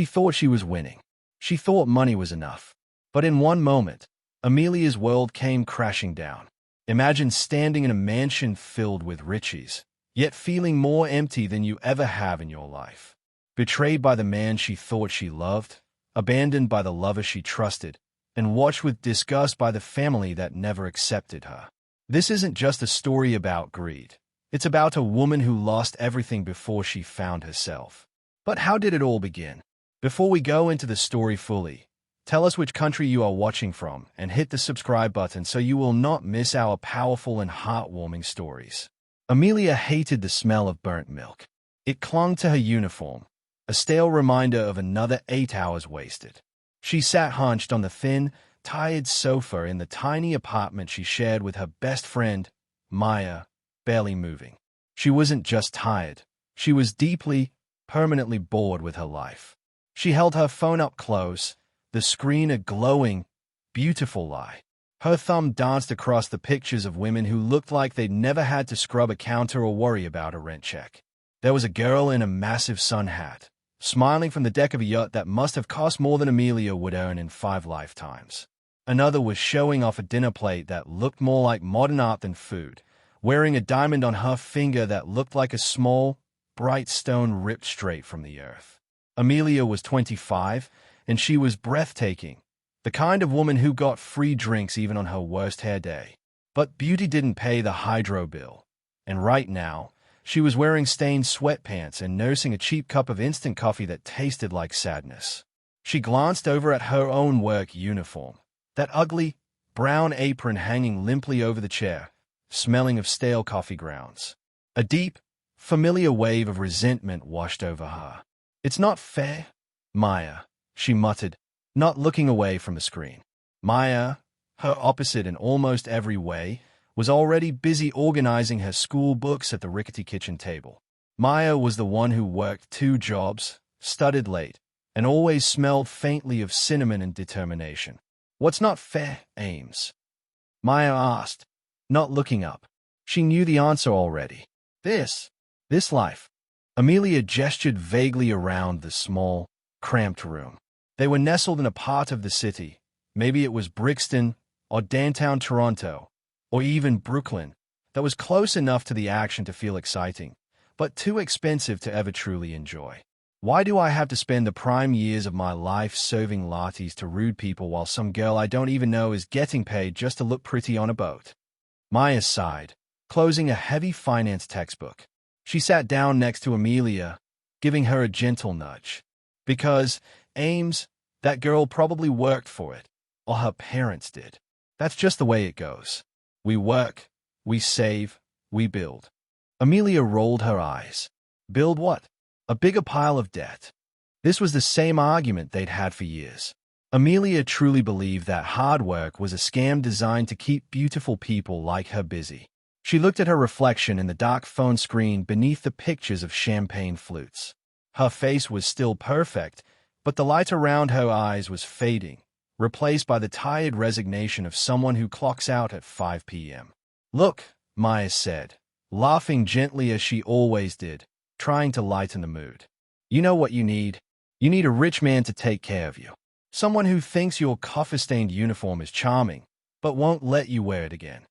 She thought she was winning. She thought money was enough. But in one moment, Amelia's world came crashing down. Imagine standing in a mansion filled with riches, yet feeling more empty than you ever have in your life. Betrayed by the man she thought she loved, abandoned by the lover she trusted, and watched with disgust by the family that never accepted her. This isn't just a story about greed. It's about a woman who lost everything before she found herself. But how did it all begin? Before we go into the story fully, tell us which country you are watching from and hit the subscribe button so you will not miss our powerful and heartwarming stories. Amelia hated the smell of burnt milk. It clung to her uniform, a stale reminder of another 8 hours wasted. She sat hunched on the thin, tired sofa in the tiny apartment she shared with her best friend, Maya, barely moving. She wasn't just tired. She was deeply, permanently bored with her life. She held her phone up close, the screen a glowing, beautiful lie. Her thumb danced across the pictures of women who looked like they'd never had to scrub a counter or worry about a rent check. There was a girl in a massive sun hat, smiling from the deck of a yacht that must have cost more than Amelia would earn in 5 lifetimes. Another was showing off a dinner plate that looked more like modern art than food, wearing a diamond on her finger that looked like a small, bright stone ripped straight from the earth. Amelia was 25, and she was breathtaking, the kind of woman who got free drinks even on her worst hair day. But beauty didn't pay the hydro bill, and right now, she was wearing stained sweatpants and nursing a cheap cup of instant coffee that tasted like sadness. She glanced over at her own work uniform, that ugly, brown apron hanging limply over the chair, smelling of stale coffee grounds. A deep, familiar wave of resentment washed over her. "It's not fair, Maya," she muttered, not looking away from the screen. Maya, her opposite in almost every way, was already busy organizing her school books at the rickety kitchen table. Maya was the one who worked 2 jobs, studied late, and always smelled faintly of cinnamon and determination. "What's not fair, Ames?" Maya asked, not looking up. She knew the answer already. This life." Amelia gestured vaguely around the small, cramped room. They were nestled in a part of the city. Maybe it was Brixton, or downtown Toronto, or even Brooklyn, that was close enough to the action to feel exciting, but too expensive to ever truly enjoy. Why do I have to spend the prime years of my life serving lattes to rude people while some girl I don't even know is getting paid just to look pretty on a boat? Maya sighed, closing a heavy finance textbook. She sat down next to Amelia, giving her a gentle nudge. "Because, Ames, that girl probably worked for it, or her parents did. That's just the way it goes. We work, we save, we build." Amelia rolled her eyes. Build what? A bigger pile of debt. This was the same argument they'd had for years. Amelia truly believed that hard work was a scam designed to keep beautiful people like her busy. She looked at her reflection in the dark phone screen beneath the pictures of champagne flutes. Her face was still perfect, but the light around her eyes was fading, replaced by the tired resignation of someone who clocks out at 5 p.m. "Look," Maya said, laughing gently as she always did, trying to lighten the mood. "You know what you need? You need a rich man to take care of you. Someone who thinks your coffee-stained uniform is charming, but won't let you wear it again."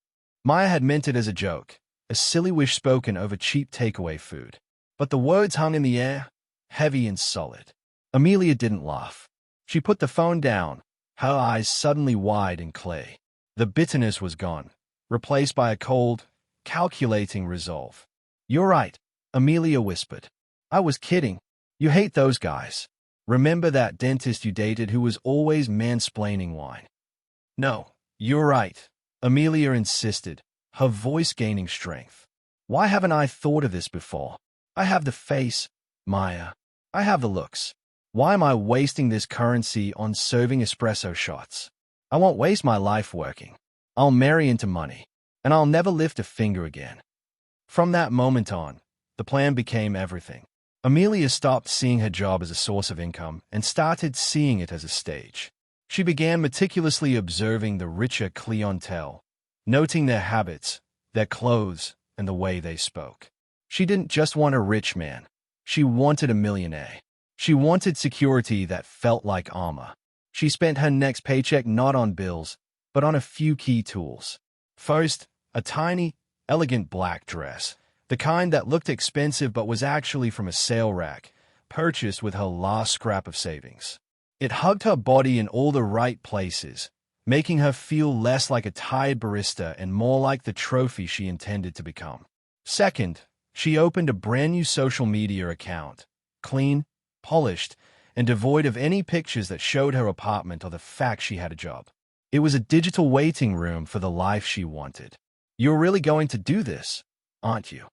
Maya had meant it as a joke, a silly wish spoken over cheap takeaway food. But the words hung in the air, heavy and solid. Amelia didn't laugh. She put the phone down, her eyes suddenly wide and clear. The bitterness was gone, replaced by a cold, calculating resolve. "You're right," Amelia whispered. "I was kidding. You hate those guys. Remember that dentist you dated who was always mansplaining wine?" "No, you're right," Amelia insisted, her voice gaining strength. "Why haven't I thought of this before? I have the face, Maya. I have the looks. Why am I wasting this currency on serving espresso shots? I won't waste my life working. I'll marry into money, and I'll never lift a finger again." From that moment on, the plan became everything. Amelia stopped seeing her job as a source of income and started seeing it as a stage. She began meticulously observing the richer clientele, noting their habits, their clothes, and the way they spoke. She didn't just want a rich man. She wanted a millionaire. She wanted security that felt like armor. She spent her next paycheck not on bills, but on a few key tools. First, a tiny, elegant black dress, the kind that looked expensive but was actually from a sale rack, purchased with her last scrap of savings. It hugged her body in all the right places, making her feel less like a tired barista and more like the trophy she intended to become. Second, she opened a brand new social media account, clean, polished, and devoid of any pictures that showed her apartment or the fact she had a job. It was a digital waiting room for the life she wanted. "You're really going to do this, aren't you?"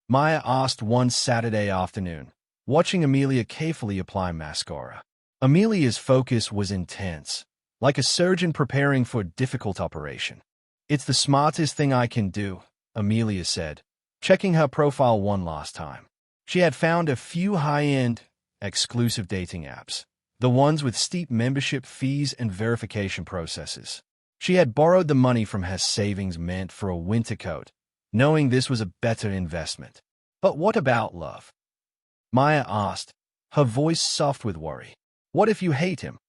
Maya asked one Saturday afternoon, watching Amelia carefully apply mascara. Amelia's focus was intense, like a surgeon preparing for a difficult operation. "It's the smartest thing I can do," Amelia said, checking her profile one last time. She had found a few high-end, exclusive dating apps, the ones with steep membership fees and verification processes. She had borrowed the money from her savings meant for a winter coat, knowing this was a better investment. "But what about love?" Maya asked, her voice soft with worry. "What if you hate him?"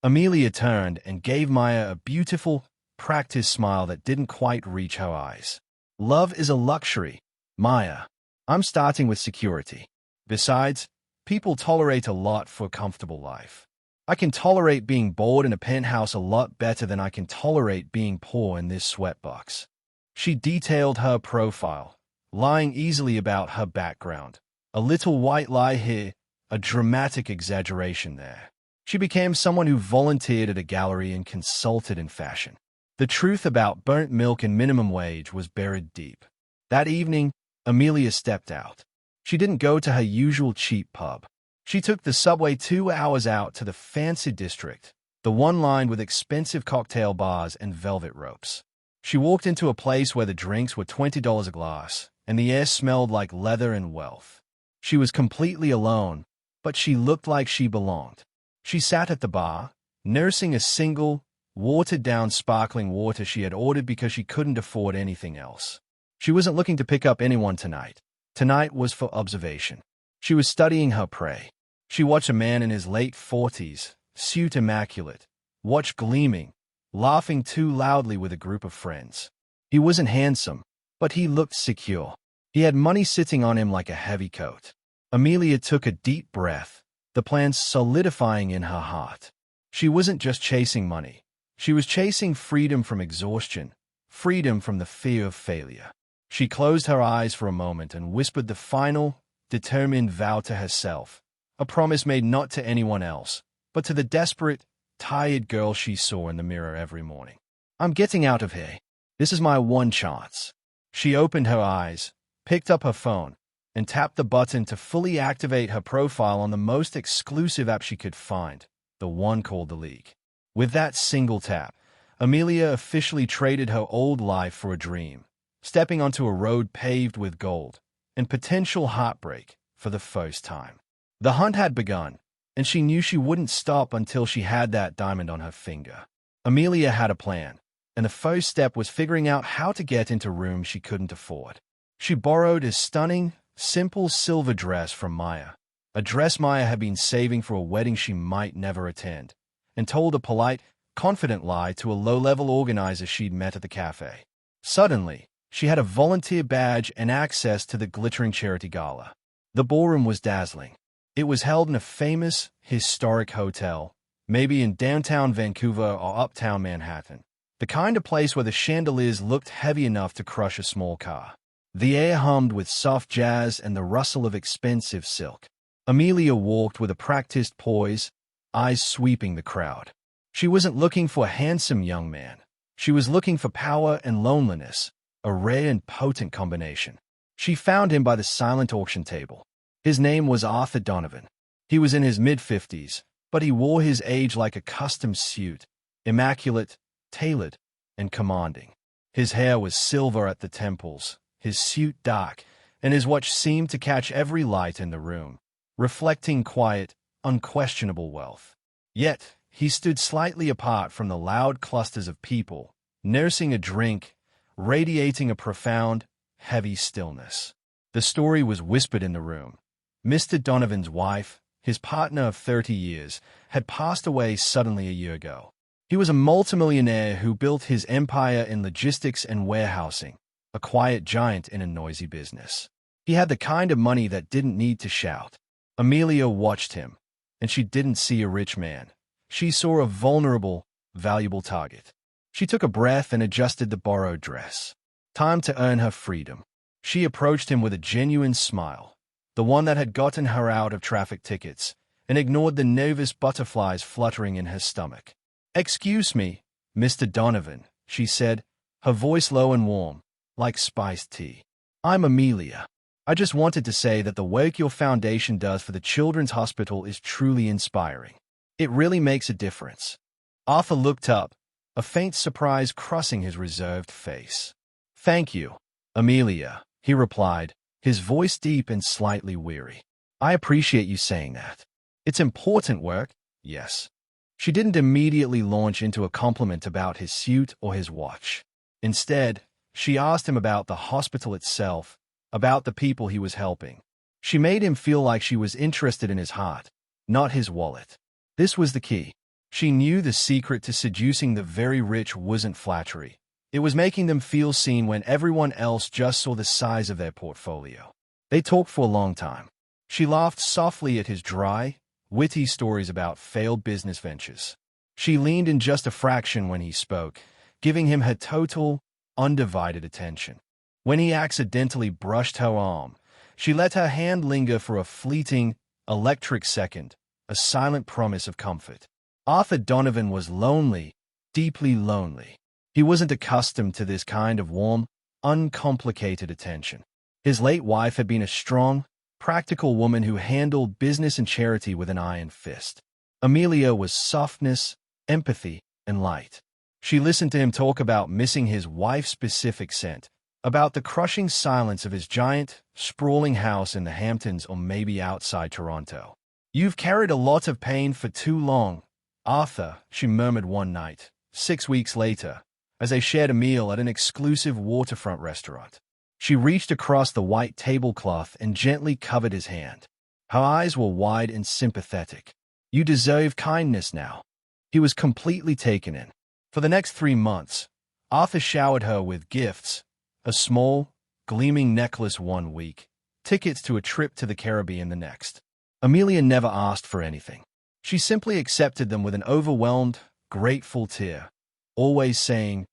Amelia turned and gave Maya a beautiful, practiced smile that didn't quite reach her eyes. "Love is a luxury, Maya. I'm starting with security. Besides, people tolerate a lot for a comfortable life. I can tolerate being bored in a penthouse a lot better than I can tolerate being poor in this sweatbox." She detailed her profile, lying easily about her background. A little white lie here, a dramatic exaggeration there. She became someone who volunteered at a gallery and consulted in fashion. The truth about burnt milk and minimum wage was buried deep. That evening, Amelia stepped out. She didn't go to her usual cheap pub. She took the subway 2 hours out to the fancy district, the one lined with expensive cocktail bars and velvet ropes. She walked into a place where the drinks were $20 a glass, and the air smelled like leather and wealth. She was completely alone, but she looked like she belonged. She sat at the bar, nursing a single, watered-down sparkling water she had ordered because she couldn't afford anything else. She wasn't looking to pick up anyone tonight. Tonight was for observation. She was studying her prey. She watched a man in his late 40s, suit immaculate, watch gleaming, laughing too loudly with a group of friends. He wasn't handsome, but he looked secure. He had money sitting on him like a heavy coat. Amelia took a deep breath, the plan solidifying in her heart. She wasn't just chasing money. She was chasing freedom from exhaustion, freedom from the fear of failure. She closed her eyes for a moment and whispered the final, determined vow to herself, a promise made not to anyone else, but to the desperate, tired girl she saw in the mirror every morning. "I'm getting out of here. This is my one chance." She opened her eyes, picked up her phone, and tapped the button to fully activate her profile on the most exclusive app she could find, the one called The League. With that single tap, Amelia officially traded her old life for a dream, stepping onto a road paved with gold and potential heartbreak for the first time. The hunt had begun, and she knew she wouldn't stop until she had that diamond on her finger. Amelia had a plan, and the first step was figuring out how to get into rooms she couldn't afford. She borrowed a stunning, simple silver dress from Maya, a dress Maya had been saving for a wedding she might never attend, and told a polite, confident lie to a low-level organizer she'd met at the cafe. Suddenly, she had a volunteer badge and access to the glittering charity gala. The ballroom was dazzling. It was held in a famous, historic hotel, maybe in downtown Vancouver or uptown Manhattan, the kind of place where the chandeliers looked heavy enough to crush a small car. The air hummed with soft jazz and the rustle of expensive silk. Amelia walked with a practiced poise, eyes sweeping the crowd. She wasn't looking for a handsome young man. She was looking for power and loneliness, a rare and potent combination. She found him by the silent auction table. His name was Arthur Donovan. He was in his mid-50s, but he wore his age like a custom suit, immaculate, tailored, and commanding. His hair was silver at the temples, his suit dark, and his watch seemed to catch every light in the room, reflecting quiet, unquestionable wealth. Yet, he stood slightly apart from the loud clusters of people, nursing a drink, radiating a profound, heavy stillness. The story was whispered in the room. Mr. Donovan's wife, his partner of 30 years, had passed away suddenly a year ago. He was a multimillionaire who built his empire in logistics and warehousing, a quiet giant in a noisy business. He had the kind of money that didn't need to shout. Amelia watched him, and she didn't see a rich man. She saw a vulnerable, valuable target. She took a breath and adjusted the borrowed dress. Time to earn her freedom. She approached him with a genuine smile, the one that had gotten her out of traffic tickets, and ignored the nervous butterflies fluttering in her stomach. "Excuse me, Mr. Donovan," she said, her voice low and warm, like spiced tea. "I'm Amelia. I just wanted to say that the work your foundation does for the Children's Hospital is truly inspiring. It really makes a difference." Arthur looked up, a faint surprise crossing his reserved face. "Thank you, Amelia," he replied, his voice deep and slightly weary. "I appreciate you saying that. It's important work, yes." She didn't immediately launch into a compliment about his suit or his watch. Instead, she asked him about the hospital itself, about the people he was helping. She made him feel like she was interested in his heart, not his wallet. This was the key. She knew the secret to seducing the very rich wasn't flattery. It was making them feel seen when everyone else just saw the size of their portfolio. They talked for a long time. She laughed softly at his dry, witty stories about failed business ventures. She leaned in just a fraction when he spoke, giving him her total, undivided attention. When he accidentally brushed her arm, she let her hand linger for a fleeting, electric second, a silent promise of comfort. Arthur Donovan was lonely, deeply lonely. He wasn't accustomed to this kind of warm, uncomplicated attention. His late wife had been a strong, practical woman who handled business and charity with an iron fist. Amelia was softness, empathy, and light. She listened to him talk about missing his wife's specific scent, about the crushing silence of his giant, sprawling house in the Hamptons or maybe outside Toronto. "You've carried a lot of pain for too long, Arthur," she murmured one night, 6 weeks later, as they shared a meal at an exclusive waterfront restaurant. She reached across the white tablecloth and gently covered his hand. Her eyes were wide and sympathetic. "You deserve kindness now." He was completely taken in. For the next 3 months, Arthur showered her with gifts, a small, gleaming necklace one week, tickets to a trip to the Caribbean the next. Amelia never asked for anything. She simply accepted them with an overwhelmed, grateful tear, always saying,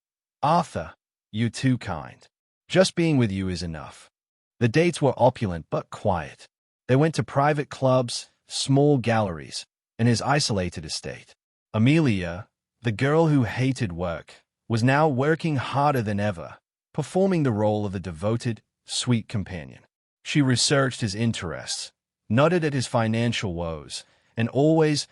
"Arthur, you're too kind. Just being with you is enough." The dates were opulent but quiet. They went to private clubs, small galleries, and his isolated estate. Amelia, the girl who hated work, was now working harder than ever, performing the role of the devoted, sweet companion. She researched his interests, nodded at his financial woes, and always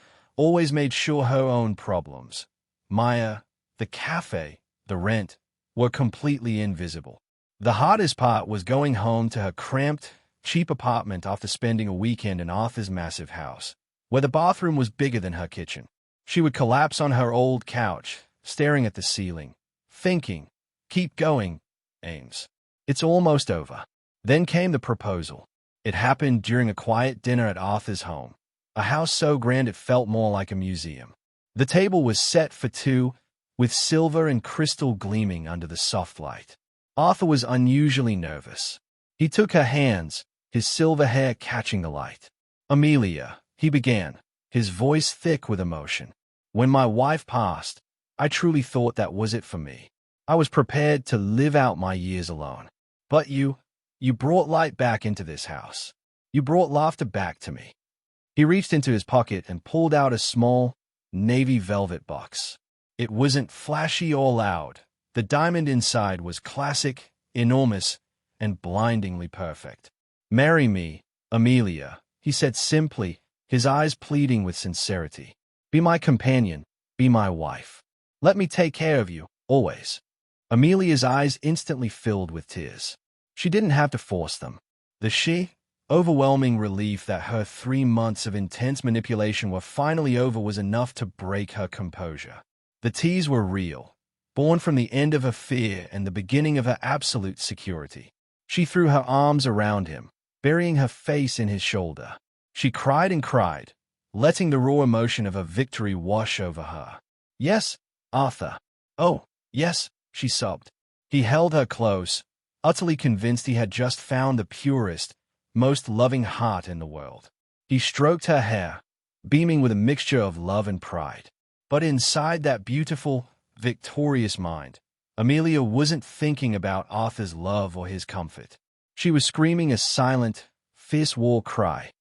made sure her own problems, Maya, the cafe, the rent, were completely invisible. The hardest part was going home to her cramped, cheap apartment after spending a weekend in Arthur's massive house, where the bathroom was bigger than her kitchen. She would collapse on her old couch, staring at the ceiling, thinking, "Keep going, Ames. It's almost over." Then came the proposal. It happened during a quiet dinner at Arthur's home, a house so grand it felt more like a museum. The table was set for two, with silver and crystal gleaming under the soft light. Arthur was unusually nervous. He took her hands, his silver hair catching the light. "Amelia," he began, his voice thick with emotion. "When my wife passed, I truly thought that was it for me. I was prepared to live out my years alone. But you brought light back into this house. You brought laughter back to me." He reached into his pocket and pulled out a small, navy velvet box. It wasn't flashy or loud. The diamond inside was classic, enormous, and blindingly perfect. "Marry me, Amelia," he said simply, his eyes pleading with sincerity. "Be my companion, be my wife. Let me take care of you, always." Amelia's eyes instantly filled with tears. She didn't have to force them. The overwhelming relief that her 3 months of intense manipulation were finally over was enough to break her composure. The tears were real, born from the end of her fear and the beginning of her absolute security. She threw her arms around him, burying her face in his shoulder. She cried and cried, letting the raw emotion of her victory wash over her. "Yes, Arthur. Oh, yes," she sobbed. He held her close, utterly convinced he had just found the purest, most loving heart in the world. He stroked her hair, beaming with a mixture of love and pride. But inside that beautiful, victorious mind, Amelia wasn't thinking about Arthur's love or his comfort. She was screaming a silent, fierce war cry.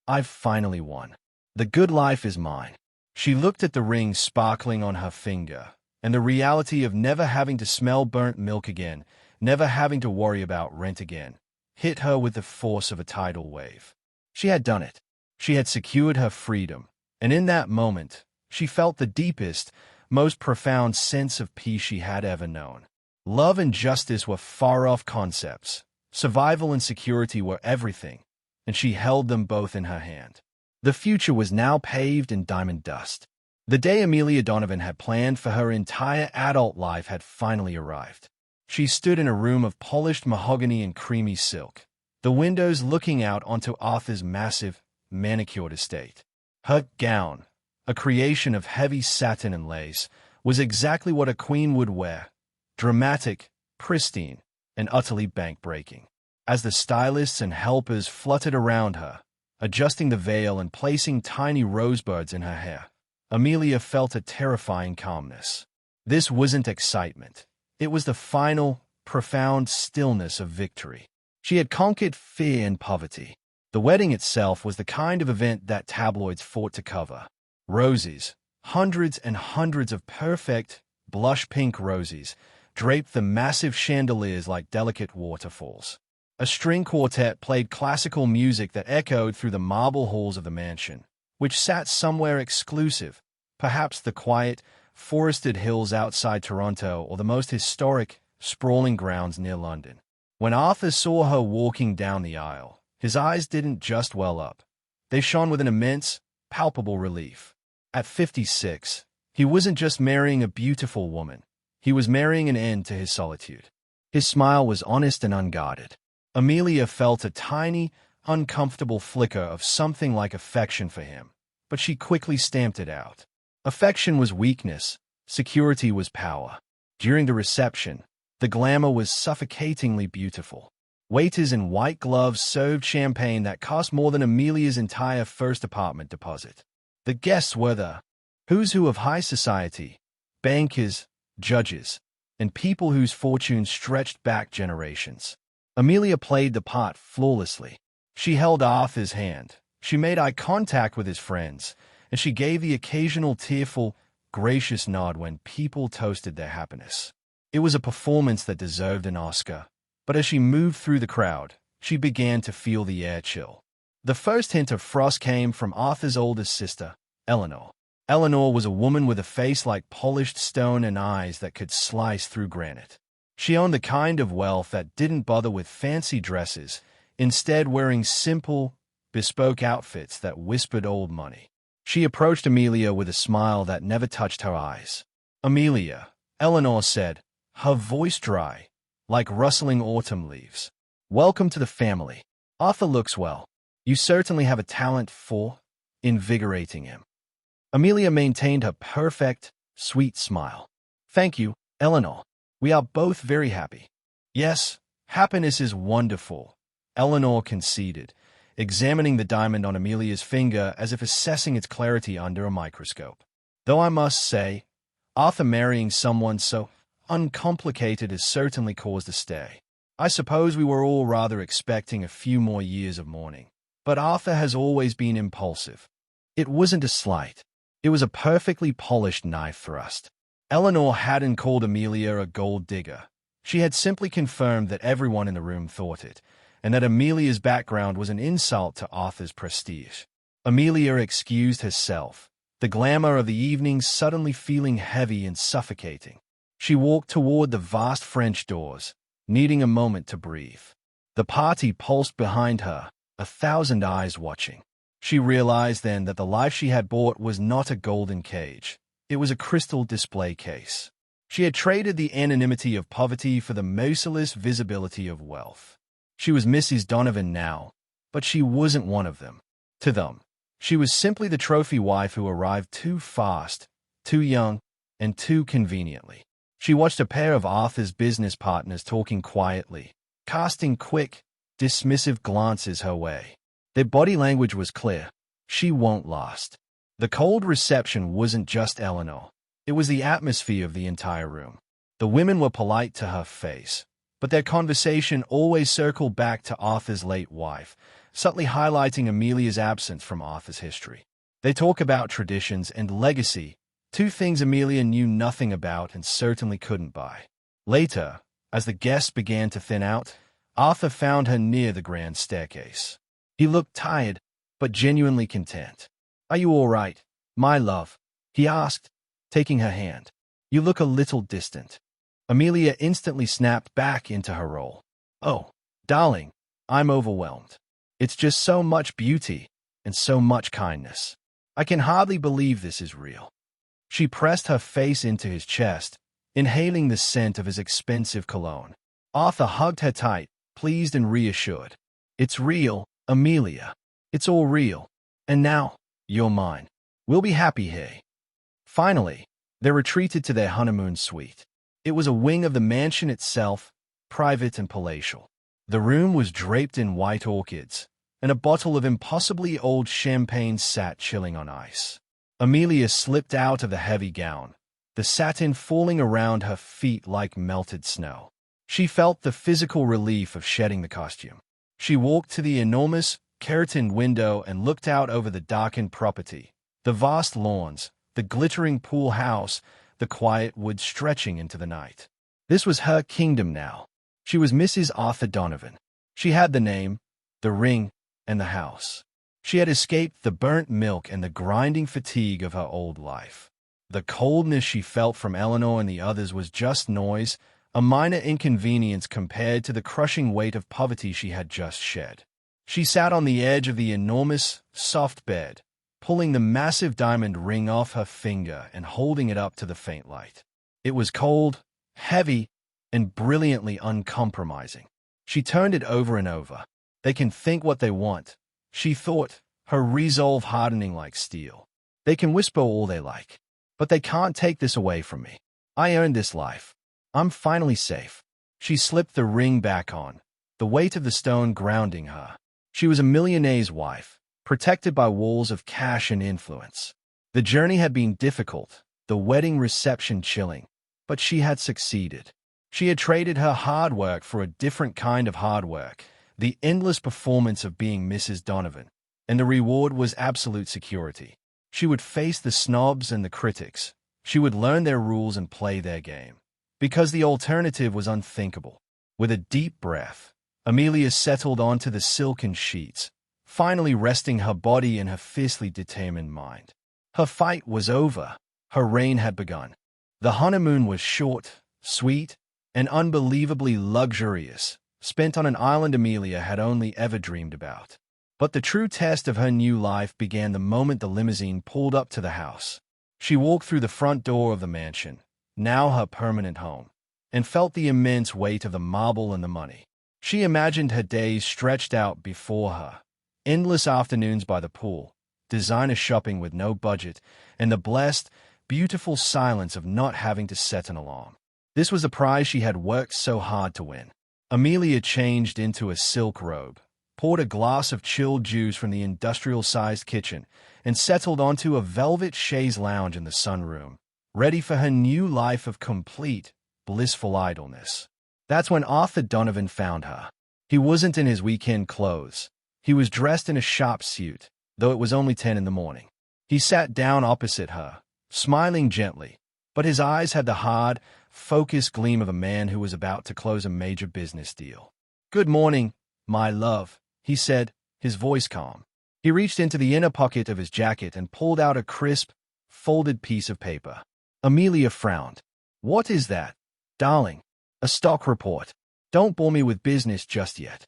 "I've finally won. The good life is mine." She looked at the ring sparkling on her finger, and the reality of never having to smell burnt milk again, never having to worry about rent again, hit her with the force of a tidal wave. She had done it. She had secured her freedom, and in that moment, she felt the deepest, most profound sense of peace she had ever known. Love and justice were far-off concepts. Survival and security were everything, and she held them both in her hand. The future was now paved in diamond dust. The day Amelia Donovan had planned for her entire adult life had finally arrived. She stood in a room of polished mahogany and creamy silk, the windows looking out onto Arthur's massive, manicured estate. Her gown, a creation of heavy satin and lace, was exactly what a queen would wear, dramatic, pristine, and utterly bank-breaking. As the stylists and helpers fluttered around her, adjusting the veil and placing tiny rosebuds in her hair, Amelia felt a terrifying calmness. This wasn't excitement. It was the final, profound stillness of victory. She had conquered fear and poverty. The wedding itself was the kind of event that tabloids fought to cover. Roses, hundreds and hundreds of perfect, blush-pink roses, draped the massive chandeliers like delicate waterfalls. A string quartet played classical music that echoed through the marble halls of the mansion, which sat somewhere exclusive, perhaps the quiet, forested hills outside Toronto or the most historic, sprawling grounds near London. When Arthur saw her walking down the aisle, his eyes didn't just well up. They shone with an immense, palpable relief. At 56, he wasn't just marrying a beautiful woman. He was marrying an end to his solitude. His smile was honest and unguarded. Amelia felt a tiny, uncomfortable flicker of something like affection for him, but she quickly stamped it out. Affection was weakness, security was power. During the reception, the glamour was suffocatingly beautiful. Waiters in white gloves served champagne that cost more than Amelia's entire first apartment deposit. The guests were the who's who of high society, bankers, judges, and people whose fortunes stretched back generations. Amelia played the part flawlessly. She held Arthur's hand, she made eye contact with his friends, and she gave the occasional tearful, gracious nod when people toasted their happiness. It was a performance that deserved an Oscar, but as she moved through the crowd, she began to feel the air chill. The first hint of frost came from Arthur's oldest sister, Eleanor. Eleanor was a woman with a face like polished stone and eyes that could slice through granite. She owned the kind of wealth that didn't bother with fancy dresses, instead wearing simple, bespoke outfits that whispered old money. She approached Amelia with a smile that never touched her eyes. "Amelia," Eleanor said, her voice dry, like rustling autumn leaves. "Welcome to the family. Arthur looks well. You certainly have a talent for invigorating him." Amelia maintained her perfect, sweet smile. "Thank you, Eleanor. We are both very happy." "Yes, happiness is wonderful," Eleanor conceded, examining the diamond on Amelia's finger as if assessing its clarity under a microscope. "Though I must say, Arthur marrying someone so uncomplicated has certainly caused a stay. I suppose we were all rather expecting a few more years of mourning. But Arthur has always been impulsive." It wasn't a slight. It was a perfectly polished knife thrust. Eleanor hadn't called Amelia a gold digger. She had simply confirmed that everyone in the room thought it, and that Amelia's background was an insult to Arthur's prestige. Amelia excused herself, the glamour of the evening suddenly feeling heavy and suffocating. She walked toward the vast French doors, needing a moment to breathe. The party pulsed behind her, 1,000 eyes watching. She realized then that the life she had bought was not a golden cage. It was a crystal display case. She had traded the anonymity of poverty for the merciless visibility of wealth. She was Mrs. Donovan now, but she wasn't one of them. To them, she was simply the trophy wife who arrived too fast, too young, and too conveniently. She watched a pair of Arthur's business partners talking quietly, casting quick, dismissive glances her way. Their body language was clear. She won't last. The cold reception wasn't just Eleanor. It was the atmosphere of the entire room. The women were polite to her face, but their conversation always circled back to Arthur's late wife, subtly highlighting Amelia's absence from Arthur's history. They talk about traditions and legacy, two things Amelia knew nothing about and certainly couldn't buy. Later, as the guests began to thin out, Arthur found her near the grand staircase. He looked tired, but genuinely content. "Are you all right, my love?" he asked, taking her hand. "You look a little distant." Amelia instantly snapped back into her role. "Oh, darling, I'm overwhelmed. It's just so much beauty and so much kindness. I can hardly believe this is real." She pressed her face into his chest, inhaling the scent of his expensive cologne. Arthur hugged her tight, pleased and reassured. "It's real, Amelia. It's all real. And now, you're mine. We'll be happy here." Finally, they retreated to their honeymoon suite. It was a wing of the mansion itself, private and palatial. The room was draped in white orchids, and a bottle of impossibly old champagne sat chilling on ice. Amelia slipped out of the heavy gown, the satin falling around her feet like melted snow. She felt the physical relief of shedding the costume. She walked to the enormous, curtained window and looked out over the darkened property, the vast lawns, the glittering pool house, the quiet woods stretching into the night. This was her kingdom now. She was Mrs. Arthur Donovan. She had the name, the ring, and the house. She had escaped the burnt milk and the grinding fatigue of her old life. The coldness she felt from Eleanor and the others was just noise, a minor inconvenience compared to the crushing weight of poverty she had just shed. She sat on the edge of the enormous, soft bed, pulling the massive diamond ring off her finger and holding it up to the faint light. It was cold, heavy, and brilliantly uncompromising. She turned it over and over. "They can think what they want," she thought, her resolve hardening like steel. "They can whisper all they like, but they can't take this away from me. I earned this life. I'm finally safe." She slipped the ring back on, the weight of the stone grounding her. She was a millionaire's wife, protected by walls of cash and influence. The journey had been difficult, the wedding reception chilling, but she had succeeded. She had traded her hard work for a different kind of hard work, the endless performance of being Mrs. Donovan, and the reward was absolute security. She would face the snobs and the critics. She would learn their rules and play their game, because the alternative was unthinkable. With a deep breath, Amelia settled onto the silken sheets, finally resting her body in her fiercely determined mind. Her fight was over. Her reign had begun. The honeymoon was short, sweet, and unbelievably luxurious, spent on an island Amelia had only ever dreamed about. But the true test of her new life began the moment the limousine pulled up to the house. She walked through the front door of the mansion, now her permanent home, and felt the immense weight of the marble and the money. She imagined her days stretched out before her, endless afternoons by the pool, designer shopping with no budget, and the blessed, beautiful silence of not having to set an alarm. This was the prize she had worked so hard to win. Amelia changed into a silk robe, poured a glass of chilled juice from the industrial-sized kitchen, and settled onto a velvet chaise lounge in the sunroom, ready for her new life of complete, blissful idleness. That's when Arthur Donovan found her. He wasn't in his weekend clothes. He was dressed in a sharp suit, though it was only 10 in the morning. He sat down opposite her, smiling gently, but his eyes had the hard, focused gleam of a man who was about to close a major business deal. "Good morning, my love," he said, his voice calm. He reached into the inner pocket of his jacket and pulled out a crisp, folded piece of paper. Amelia frowned. "What is that, darling?" "A stock report. Don't bore me with business just yet."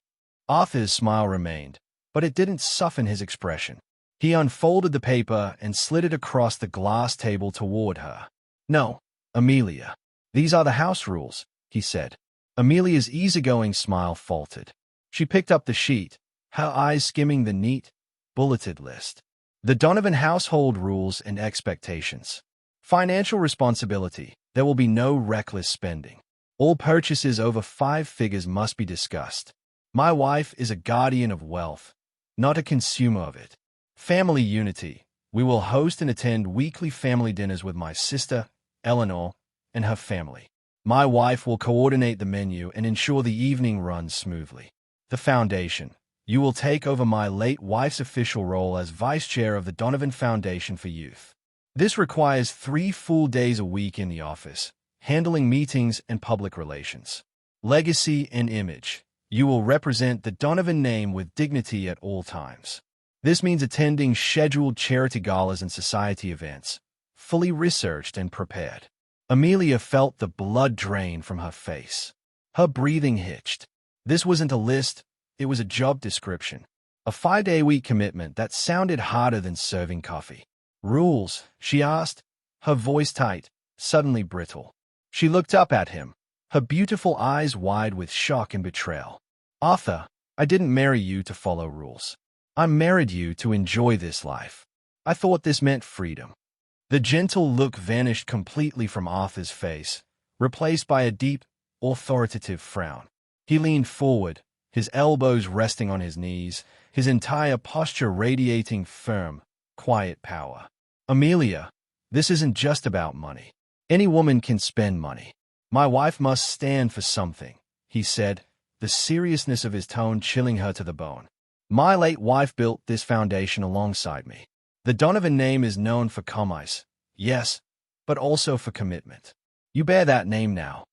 Arthur's smile remained, but it didn't soften his expression. He unfolded the paper and slid it across the glass table toward her. "No, Amelia. These are the house rules," he said. Amelia's easygoing smile faltered. She picked up the sheet, her eyes skimming the neat, bulleted list. The Donovan household rules and expectations. Financial responsibility. There will be no reckless spending. All purchases over 5 figures must be discussed. My wife is a guardian of wealth, not a consumer of it. Family unity. We will host and attend weekly family dinners with my sister, Eleanor, and her family. My wife will coordinate the menu and ensure the evening runs smoothly. The foundation. You will take over my late wife's official role as vice chair of the Donovan Foundation for Youth. This requires 3 full days a week in the office, handling meetings and public relations. Legacy and image. You will represent the Donovan name with dignity at all times. This means attending scheduled charity galas and society events, fully researched and prepared. Amelia felt the blood drain from her face. Her breathing hitched. This wasn't a list, it was a job description. A 5-day-week commitment that sounded harder than serving coffee. Rules, she asked, her voice tight, suddenly brittle. She looked up at him, her beautiful eyes wide with shock and betrayal. Arthur, I didn't marry you to follow rules. I married you to enjoy this life. I thought this meant freedom. The gentle look vanished completely from Arthur's face, replaced by a deep, authoritative frown. He leaned forward, his elbows resting on his knees, his entire posture radiating firm, quiet power. Amelia, this isn't just about money. Any woman can spend money. My wife must stand for something, he said, the seriousness of his tone chilling her to the bone. My late wife built this foundation alongside me. The Donovan name is known for commerce, yes, but also for commitment. You bear that name now.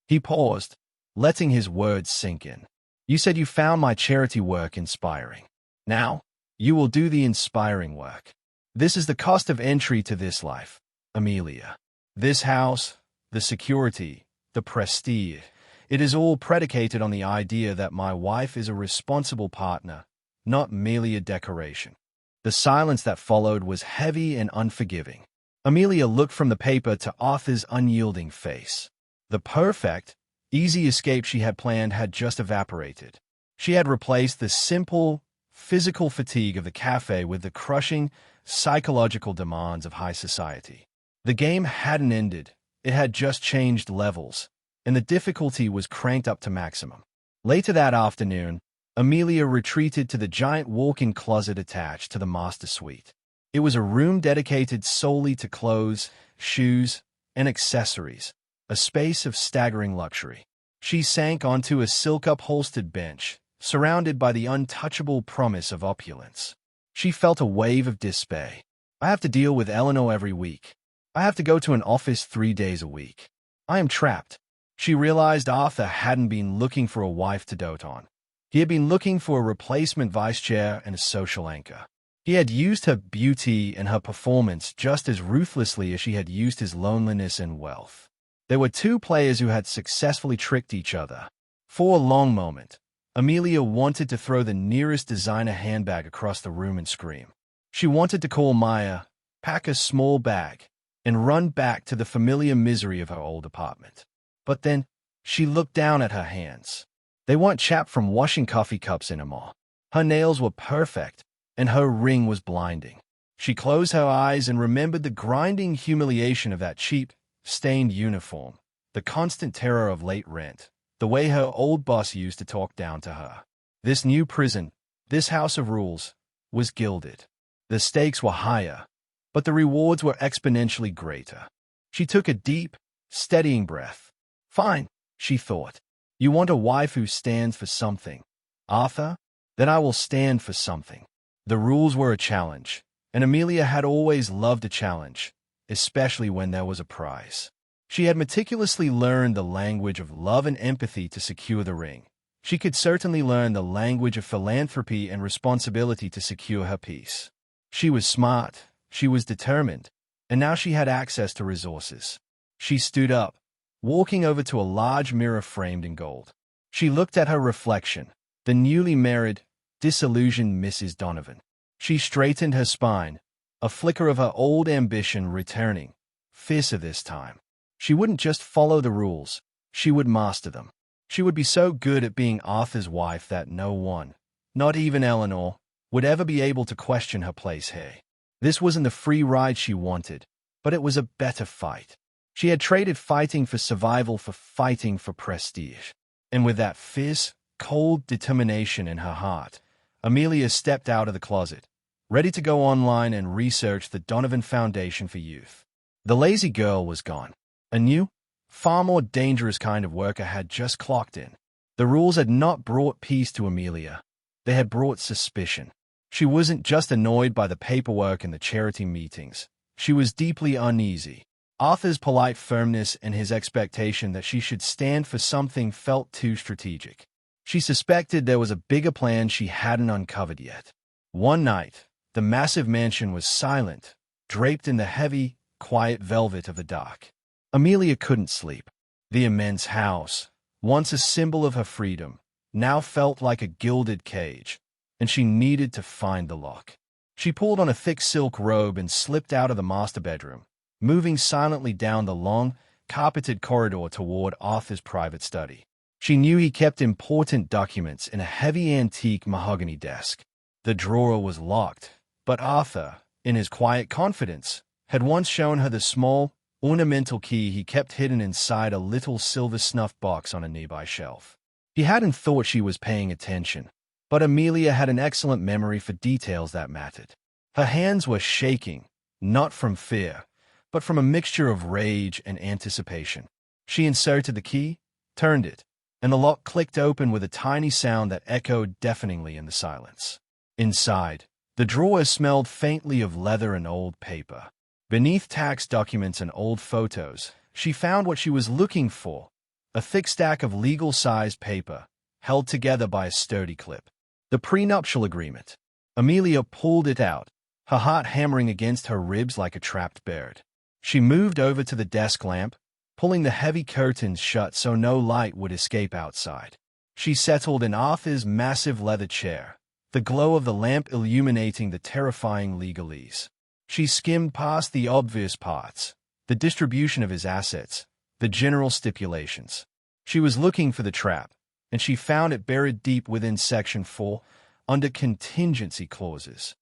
He paused, letting his words sink in. You said you found my charity work inspiring. Now, you will do the inspiring work. This is the cost of entry to this life, Amelia. This house, the security, the prestige, it is all predicated on the idea that my wife is a responsible partner, not merely a decoration. The silence that followed was heavy and unforgiving. Amelia looked from the paper to Arthur's unyielding face. The perfect, easy escape she had planned had just evaporated. She had replaced the simple, physical fatigue of the cafe with the crushing, psychological demands of high society. The game hadn't ended, it had just changed levels, and the difficulty was cranked up to maximum. Later that afternoon, Amelia retreated to the giant walk-in closet attached to the master suite. It was a room dedicated solely to clothes, shoes, and accessories, a space of staggering luxury. She sank onto a silk-upholstered bench, surrounded by the untouchable promise of opulence. She felt a wave of despair. I have to deal with Eleanor every week. I have to go to an office 3 days a week. I am trapped. She realized Arthur hadn't been looking for a wife to dote on. He had been looking for a replacement vice chair and a social anchor. He had used her beauty and her performance just as ruthlessly as she had used his loneliness and wealth. There were 2 players who had successfully tricked each other. For a long moment, Amelia wanted to throw the nearest designer handbag across the room and scream. She wanted to call Maya, pack a small bag, and run back to the familiar misery of her old apartment. But then, she looked down at her hands. They weren't chapped from washing coffee cups anymore. Her nails were perfect, and her ring was blinding. She closed her eyes and remembered the grinding humiliation of that cheap, stained uniform, the constant terror of late rent, the way her old boss used to talk down to her. This new prison, this house of rules, was gilded. The stakes were higher, but the rewards were exponentially greater. She took a deep, steadying breath. Fine, she thought. You want a wife who stands for something, Arthur? Then I will stand for something. The rules were a challenge, and Amelia had always loved a challenge, especially when there was a prize. She had meticulously learned the language of love and empathy to secure the ring. She could certainly learn the language of philanthropy and responsibility to secure her peace. She was smart, she was determined, and now she had access to resources. She stood up, walking over to a large mirror framed in gold. She looked at her reflection, the newly married, disillusioned Mrs. Donovan. She straightened her spine, a flicker of her old ambition returning, fiercer this time. She wouldn't just follow the rules, she would master them. She would be so good at being Arthur's wife that no one, not even Eleanor, would ever be able to question her place here. This wasn't the free ride she wanted, but it was a better fight. She had traded fighting for survival for fighting for prestige. And with that fierce, cold determination in her heart, Amelia stepped out of the closet, ready to go online and research the Donovan Foundation for Youth. The lazy girl was gone. A new, far more dangerous kind of worker had just clocked in. The rules had not brought peace to Amelia. They had brought suspicion. She wasn't just annoyed by the paperwork and the charity meetings. She was deeply uneasy. Arthur's polite firmness and his expectation that she should stand for something felt too strategic. She suspected there was a bigger plan she hadn't uncovered yet. One night, the massive mansion was silent, draped in the heavy, quiet velvet of the dark. Amelia couldn't sleep. The immense house, once a symbol of her freedom, now felt like a gilded cage, and she needed to find the lock. She pulled on a thick silk robe and slipped out of the master bedroom, moving silently down the long, carpeted corridor toward Arthur's private study. She knew he kept important documents in a heavy antique mahogany desk. The drawer was locked, but Arthur, in his quiet confidence, had once shown her the small, ornamental key he kept hidden inside a little silver snuff box on a nearby shelf. He hadn't thought she was paying attention, but Amelia had an excellent memory for details that mattered. Her hands were shaking, not from fear, but from a mixture of rage and anticipation. She inserted the key, turned it, and the lock clicked open with a tiny sound that echoed deafeningly in the silence. Inside, the drawer smelled faintly of leather and old paper. Beneath tax documents and old photos, she found what she was looking for, a thick stack of legal-sized paper, held together by a sturdy clip. The prenuptial agreement. Amelia pulled it out, her heart hammering against her ribs like a trapped bird. She moved over to the desk lamp, pulling the heavy curtains shut so no light would escape outside. She settled in Arthur's massive leather chair, the glow of the lamp illuminating the terrifying legalese. She skimmed past the obvious parts, the distribution of his assets, the general stipulations. She was looking for the trap, and she found it buried deep within Section 4, under contingency clauses.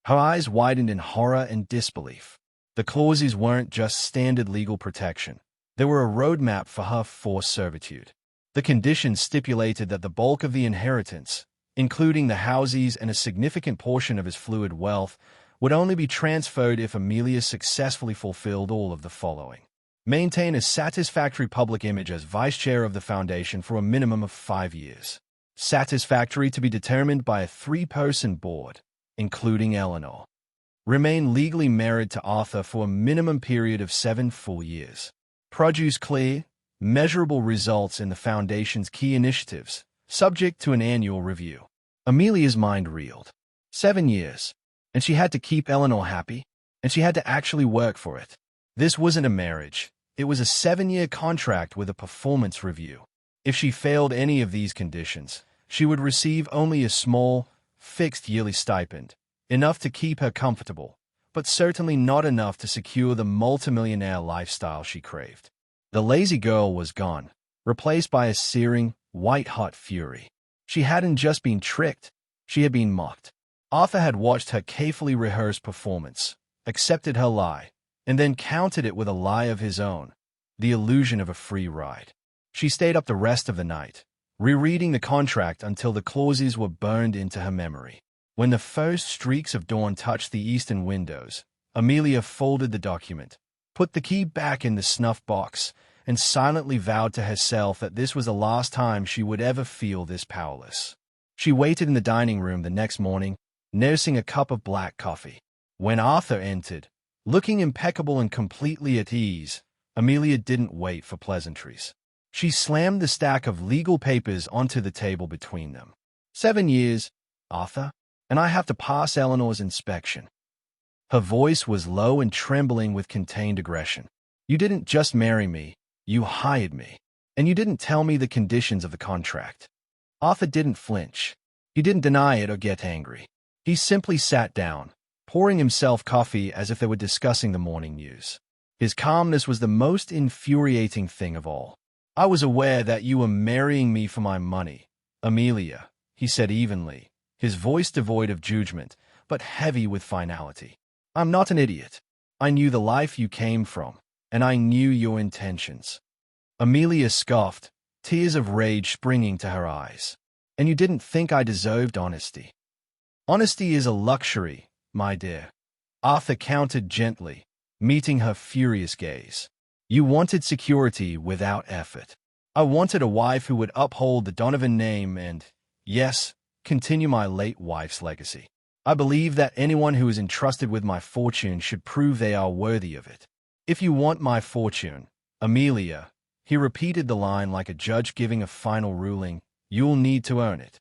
Her eyes widened in horror and disbelief. The clauses weren't just standard legal protection. They were a roadmap for her forced servitude. The conditions stipulated that the bulk of the inheritance, including the houses and a significant portion of his fluid wealth, would only be transferred if Amelia successfully fulfilled all of the following. Maintain a satisfactory public image as vice chair of the foundation for a minimum of 5 years. Satisfactory to be determined by a 3-person board, including Eleanor. Remain legally married to Arthur for a minimum period of 7 full years. Produce clear, measurable results in the foundation's key initiatives, subject to an annual review. Amelia's mind reeled. 7 years. And she had to keep Eleanor happy, and she had to actually work for it. This wasn't a marriage. It was a 7-year contract with a performance review. If she failed any of these conditions, she would receive only a small, fixed yearly stipend, enough to keep her comfortable, but certainly not enough to secure the multimillionaire lifestyle she craved. The lazy girl was gone, replaced by a searing, white-hot fury. She hadn't just been tricked, she had been mocked. Arthur had watched her carefully rehearsed performance, accepted her lie, and then countered it with a lie of his own, the illusion of a free ride. She stayed up the rest of the night, rereading the contract until the clauses were burned into her memory. When the first streaks of dawn touched the eastern windows, Amelia folded the document, put the key back in the snuff box, and silently vowed to herself that this was the last time she would ever feel this powerless. She waited in the dining room the next morning, nursing a cup of black coffee. When Arthur entered, looking impeccable and completely at ease, Amelia didn't wait for pleasantries. She slammed the stack of legal papers onto the table between them. 7 years, Arthur, and I have to pass Eleanor's inspection. Her voice was low and trembling with contained aggression. You didn't just marry me, you hired me. And you didn't tell me the conditions of the contract. Arthur didn't flinch. He didn't deny it or get angry. He simply sat down, pouring himself coffee as if they were discussing the morning news. His calmness was the most infuriating thing of all. I was aware that you were marrying me for my money, Amelia, he said evenly, his voice devoid of judgment, but heavy with finality. I'm not an idiot. I knew the life you came from, and I knew your intentions. Amelia scoffed, tears of rage springing to her eyes. And you didn't think I deserved honesty. Honesty is a luxury, my dear. Arthur countered gently, meeting her furious gaze. You wanted security without effort. I wanted a wife who would uphold the Donovan name and, yes, continue my late wife's legacy. I believe that anyone who is entrusted with my fortune should prove they are worthy of it. If you want my fortune, Amelia, he repeated the line like a judge giving a final ruling, you'll need to earn it.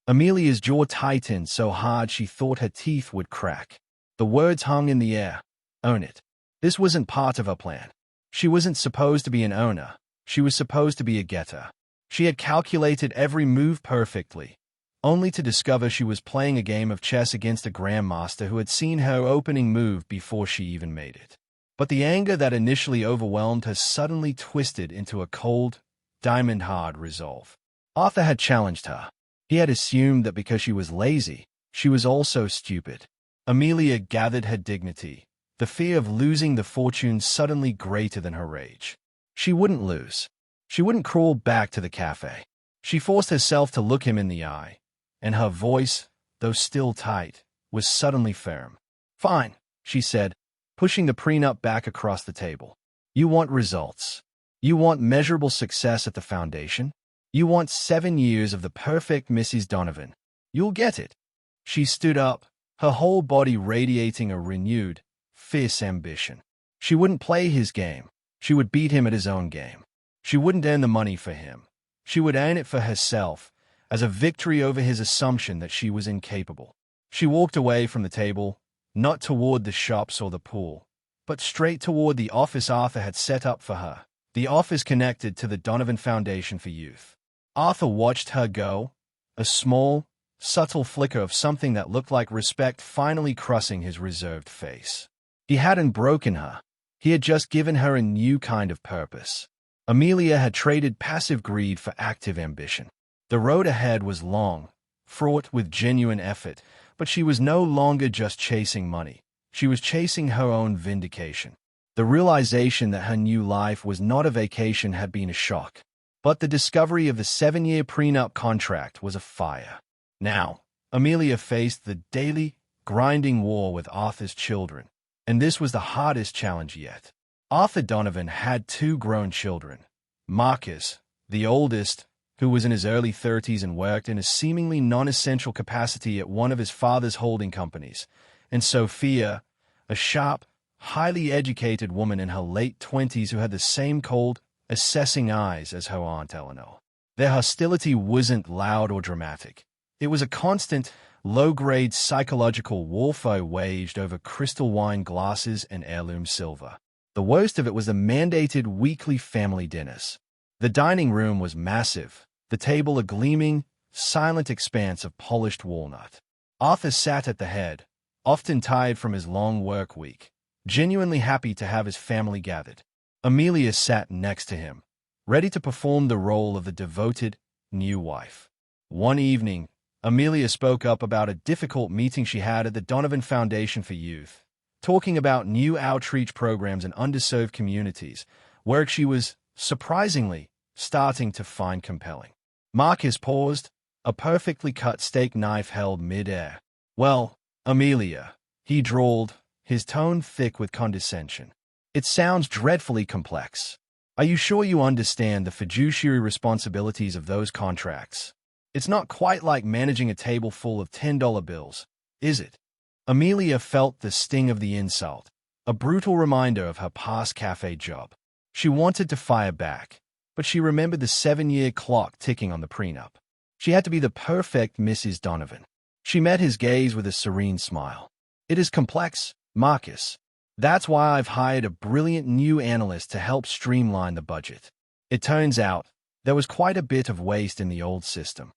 Amelia's jaw tightened so hard she thought her teeth would crack. The words hung in the air. Own it. This wasn't part of her plan. She wasn't supposed to be an owner. She was supposed to be a getter. She had calculated every move perfectly, only to discover she was playing a game of chess against a grandmaster who had seen her opening move before she even made it. But the anger that initially overwhelmed her suddenly twisted into a cold, diamond-hard resolve. Arthur had challenged her. He had assumed that because she was lazy, she was also stupid. Amelia gathered her dignity, the fear of losing the fortune suddenly greater than her rage. She wouldn't lose. She wouldn't crawl back to the cafe. She forced herself to look him in the eye, and her voice, though still tight, was suddenly firm. Fine, she said, pushing the prenup back across the table. You want results. You want measurable success at the foundation. You want 7 years of the perfect Mrs. Donovan. You'll get it. She stood up, her whole body radiating a renewed, fierce ambition. She wouldn't play his game. She would beat him at his own game. She wouldn't earn the money for him. She would earn it for herself, as a victory over his assumption that she was incapable. She walked away from the table, not toward the shops or the pool, but straight toward the office Arthur had set up for her, the office connected to the Donovan Foundation for Youth. Arthur watched her go, a small, subtle flicker of something that looked like respect finally crossing his reserved face. He hadn't broken her. He had just given her a new kind of purpose. Amelia had traded passive greed for active ambition. The road ahead was long, fraught with genuine effort, but she was no longer just chasing money. She was chasing her own vindication. The realization that her new life was not a vacation had been a shock, but the discovery of the 7-year prenup contract was a fire. Now, Amelia faced the daily, grinding war with Arthur's children, and this was the hardest challenge yet. Arthur Donovan had 2 grown children. Marcus, the oldest, who was in his early 30s and worked in a seemingly non-essential capacity at one of his father's holding companies, and Sophia, a sharp, highly educated woman in her late 20s who had the same cold, assessing eyes as her Aunt Eleanor. Their hostility wasn't loud or dramatic. It was a constant, low-grade psychological warfare waged over crystal wine glasses and heirloom silver. The worst of it was the mandated weekly family dinners. The dining room was massive, the table a gleaming, silent expanse of polished walnut. Arthur sat at the head, often tired from his long work week, genuinely happy to have his family gathered. Amelia sat next to him, ready to perform the role of the devoted, new wife. One evening, Amelia spoke up about a difficult meeting she had at the Donovan Foundation for Youth, talking about new outreach programs in underserved communities, work she was, surprisingly, starting to find compelling. Marcus paused, a perfectly cut steak knife held mid-air. Well, Amelia, he drawled, his tone thick with condescension. It sounds dreadfully complex. Are you sure you understand the fiduciary responsibilities of those contracts? It's not quite like managing a table full of $10 bills, is it? Amelia felt the sting of the insult, a brutal reminder of her past cafe job. She wanted to fire back, but she remembered the 7-year clock ticking on the prenup. She had to be the perfect Mrs. Donovan. She met his gaze with a serene smile. It is complex, Marcus. That's why I've hired a brilliant new analyst to help streamline the budget. It turns out, there was quite a bit of waste in the old system.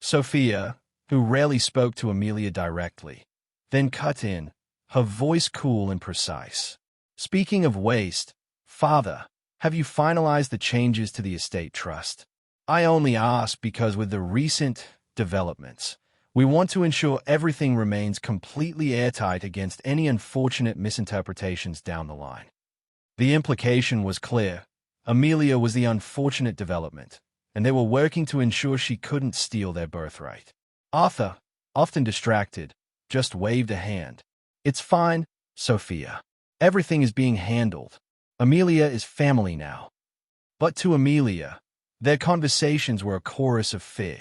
Sophia, who rarely spoke to Amelia directly, then cut in, her voice cool and precise. Speaking of waste, Father, have you finalized the changes to the estate trust? I only ask because with the recent developments, We want to ensure everything remains completely airtight against any unfortunate misinterpretations down the line. The implication was clear. Amelia was the unfortunate development, and they were working to ensure she couldn't steal their birthright. Arthur, often distracted, just waved a hand. "It's fine, Sophia. Everything is being handled. Amelia is family now." But to Amelia, their conversations were a chorus of fear.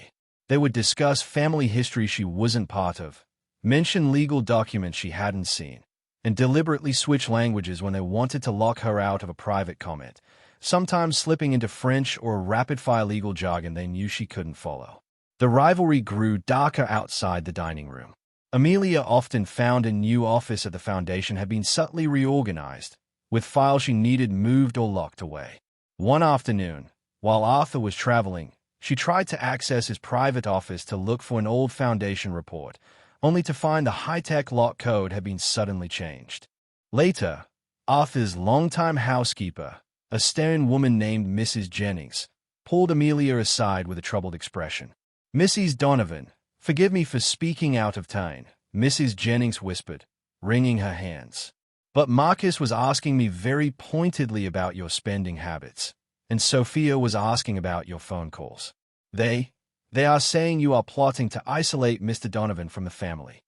They would discuss family history she wasn't part of, mention legal documents she hadn't seen, and deliberately switch languages when they wanted to lock her out of a private comment, sometimes slipping into French or rapid-fire legal jargon they knew she couldn't follow. The rivalry grew darker outside the dining room. Amelia often found a new office at the foundation had been subtly reorganized, with files she needed moved or locked away. One afternoon, while Arthur was traveling, she tried to access his private office to look for an old foundation report, only to find the high-tech lock code had been suddenly changed. Later, Arthur's longtime housekeeper, a stern woman named Mrs. Jennings, pulled Amelia aside with a troubled expression. "Mrs. Donovan, forgive me for speaking out of turn," Mrs. Jennings whispered, wringing her hands. "But Marcus was asking me very pointedly about your spending habits, and Sophia was asking about your phone calls. They are saying you are plotting to isolate Mr. Donovan from the family."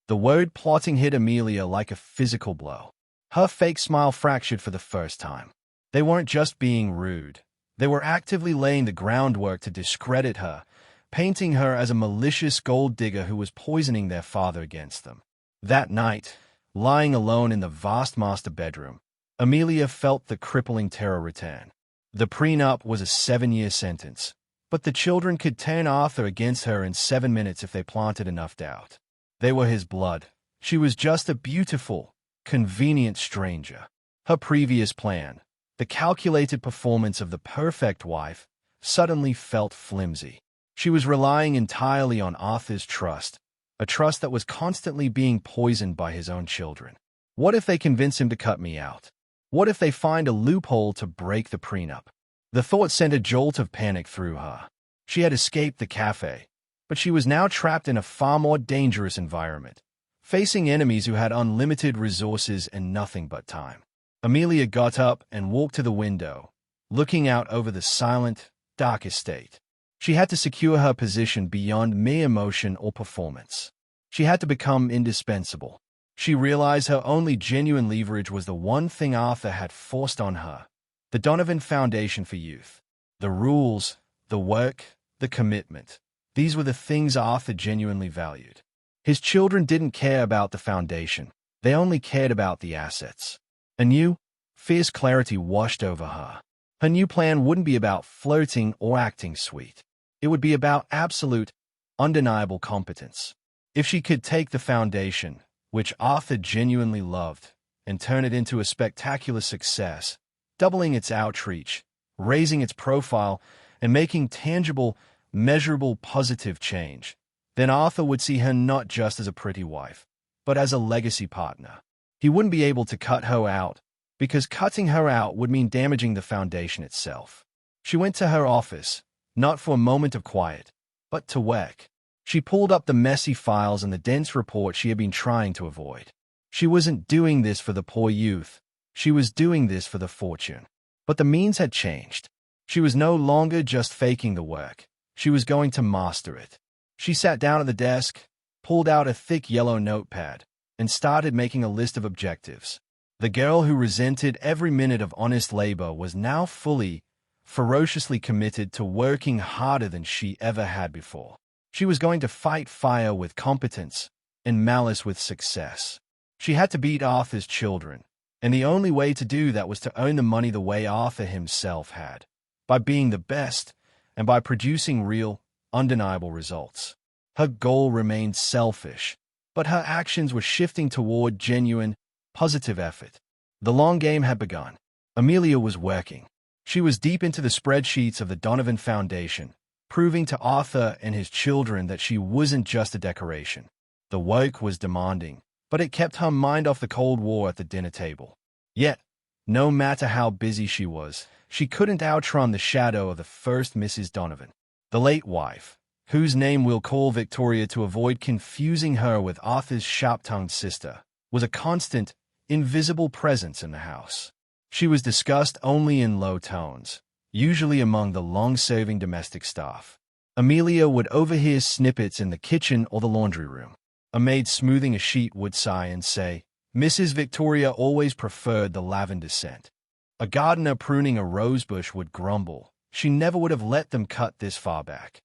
The word plotting hit Amelia like a physical blow. Her fake smile fractured for the first time. They weren't just being rude. They were actively laying the groundwork to discredit her, painting her as a malicious gold digger who was poisoning their father against them. That night, lying alone in the vast master bedroom, Amelia felt the crippling terror return. The prenup was a 7-year sentence, but the children could turn Arthur against her in 7 minutes if they planted enough doubt. They were his blood. She was just a beautiful, convenient stranger. Her previous plan, the calculated performance of the perfect wife, suddenly felt flimsy. She was relying entirely on Arthur's trust, a trust that was constantly being poisoned by his own children. What if they convince him to cut me out? What if they find a loophole to break the prenup? The thought sent a jolt of panic through her. She had escaped the cafe, but she was now trapped in a far more dangerous environment, facing enemies who had unlimited resources and nothing but time. Amelia got up and walked to the window, looking out over the silent, dark estate. She had to secure her position beyond mere emotion or performance. She had to become indispensable. She realized her only genuine leverage was the one thing Arthur had forced on her: the Donovan Foundation for Youth. The rules, the work, the commitment. These were the things Arthur genuinely valued. His children didn't care about the foundation. They only cared about the assets. A new, fierce clarity washed over her. Her new plan wouldn't be about flirting or acting sweet. It would be about absolute, undeniable competence. If she could take the foundation, which Arthur genuinely loved, and turn it into a spectacular success, doubling its outreach, raising its profile, and making tangible, measurable positive change, then Arthur would see her not just as a pretty wife, but as a legacy partner. He wouldn't be able to cut her out, because cutting her out would mean damaging the foundation itself. She went to her office, not for a moment of quiet, but to work. She pulled up the messy files and the dense report she had been trying to avoid. She wasn't doing this for the poor youth. She was doing this for the fortune. But the means had changed. She was no longer just faking the work. She was going to master it. She sat down at the desk, pulled out a thick yellow notepad, and started making a list of objectives. The girl who resented every minute of honest labor was now fully, ferociously committed to working harder than she ever had before. She was going to fight fire with competence and malice with success. She had to beat Arthur's children, and the only way to do that was to earn the money the way Arthur himself had, by being the best and by producing real, undeniable results. Her goal remained selfish, but her actions were shifting toward genuine, positive effort. The long game had begun. Amelia was working. She was deep into the spreadsheets of the Donovan Foundation, proving to Arthur and his children that she wasn't just a decoration. The work was demanding, but it kept her mind off the Cold War at the dinner table. Yet, no matter how busy she was, she couldn't outrun the shadow of the first Mrs. Donovan, the late wife, whose name we'll call Victoria to avoid confusing her with Arthur's sharp-tongued sister, was a constant, invisible presence in the house. She was discussed only in low tones, usually among the long-serving domestic staff. Amelia would overhear snippets in the kitchen or the laundry room. A maid smoothing a sheet would sigh and say, "Mrs. Victoria always preferred the lavender scent." A gardener pruning a rosebush would grumble, "She never would have let them cut this far back."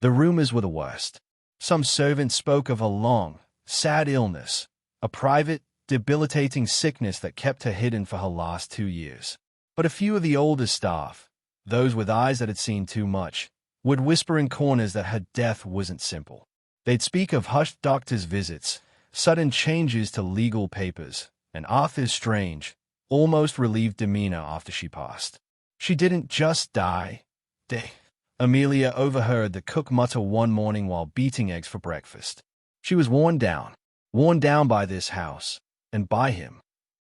The rumors were the worst. Some servants spoke of a long, sad illness, a private, debilitating sickness that kept her hidden for her last 2 years. But a few of the older staff, those with eyes that had seen too much, would whisper in corners that her death wasn't simple. They'd speak of hushed doctor's visits, sudden changes to legal papers, and Arthur's strange, almost relieved demeanor after she passed. "She didn't just die. Amelia overheard the cook mutter one morning while beating eggs for breakfast. She was worn down by this house, and by him.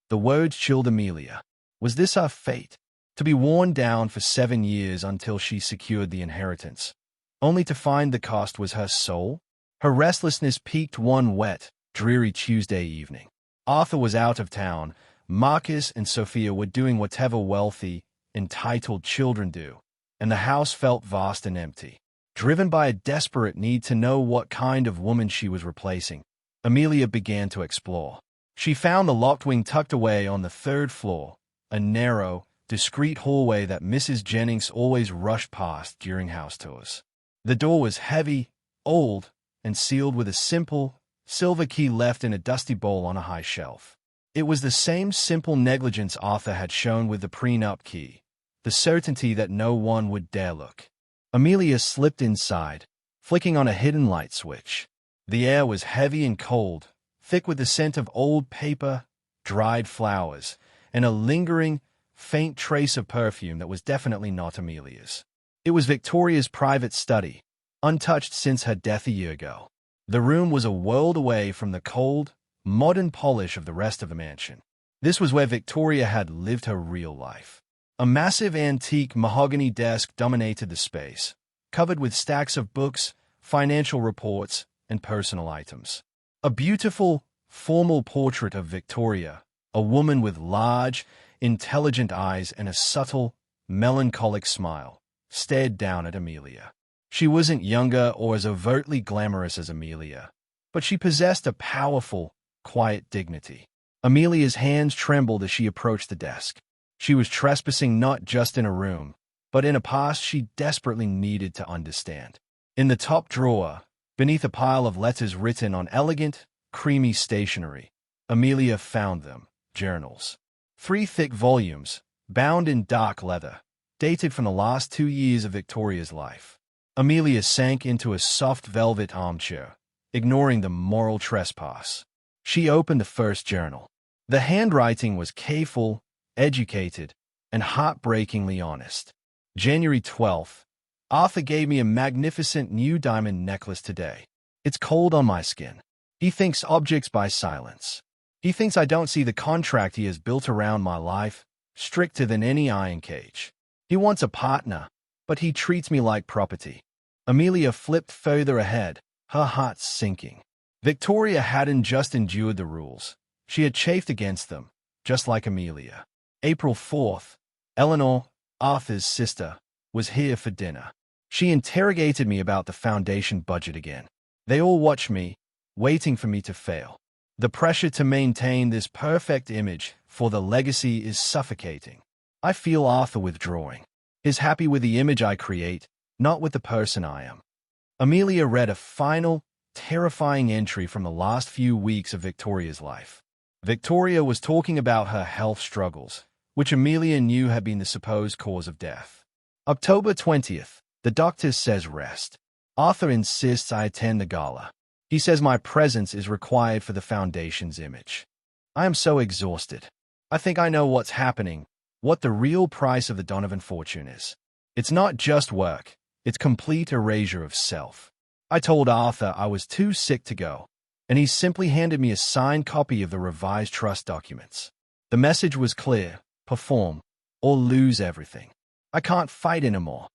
The words chilled Amelia. Was this her fate? To be worn down for 7 years until she secured the inheritance, only to find the cost was her soul? Her restlessness peaked one wet, dreary Tuesday evening. Arthur was out of town. Marcus and Sophia were doing whatever wealthy, entitled children do, and the house felt vast and empty. Driven by a desperate need to know what kind of woman she was replacing, Amelia began to explore. She found the locked wing tucked away on the 3rd floor, a narrow, discreet hallway that Mrs. Jennings always rushed past during house tours. The door was heavy, old, and sealed with a simple, silver key left in a dusty bowl on a high shelf. It was the same simple negligence Arthur had shown with the prenup key, the certainty that no one would dare look. Amelia slipped inside, flicking on a hidden light switch. The air was heavy and cold, thick with the scent of old paper, dried flowers, and a lingering, faint trace of perfume that was definitely not Amelia's. It was Victoria's private study, untouched since her death a year ago. The room was a world away from the cold, modern polish of the rest of the mansion. This was where Victoria had lived her real life. A massive antique mahogany desk dominated the space, covered with stacks of books, financial reports, and personal items. A beautiful, formal portrait of Victoria, a woman with large, intelligent eyes and a subtle, melancholic smile, stared down at Amelia. She wasn't younger or as overtly glamorous as Amelia, but she possessed a powerful, quiet dignity. Amelia's hands trembled as she approached the desk. She was trespassing not just in a room, but in a past she desperately needed to understand. In the top drawer, beneath a pile of letters written on elegant, creamy stationery, Amelia found them, journals. 3 thick volumes, bound in dark leather, dated from the last 2 years of Victoria's life. Amelia sank into a soft velvet armchair, ignoring the moral trespass. She opened the first journal. The handwriting was careful, educated, and heartbreakingly honest. January 12th. Arthur gave me a magnificent new diamond necklace today. It's cold on my skin. He thinks objects buy silence. He thinks I don't see the contract he has built around my life, stricter than any iron cage. He wants a partner, but he treats me like property. Amelia flipped further ahead, her heart sinking. Victoria hadn't just endured the rules. She had chafed against them, just like Amelia. April 4th, Eleanor, Arthur's sister, was here for dinner. She interrogated me about the foundation budget again. They all watched me, waiting for me to fail. The pressure to maintain this perfect image for the legacy is suffocating. I feel Arthur withdrawing. He's happy with the image I create, not with the person I am. Amelia read a final, terrifying entry from the last few weeks of Victoria's life. Victoria was talking about her health struggles, which Amelia knew had been the supposed cause of death. October 20th, the doctor says rest. Arthur insists I attend the gala. He says my presence is required for the foundation's image. I am so exhausted. I think I know what's happening, what the real price of the Donovan fortune is. It's not just work, it's complete erasure of self. I told Arthur I was too sick to go, and he simply handed me a signed copy of the revised trust documents. The message was clear: perform, or lose everything. I can't fight anymore.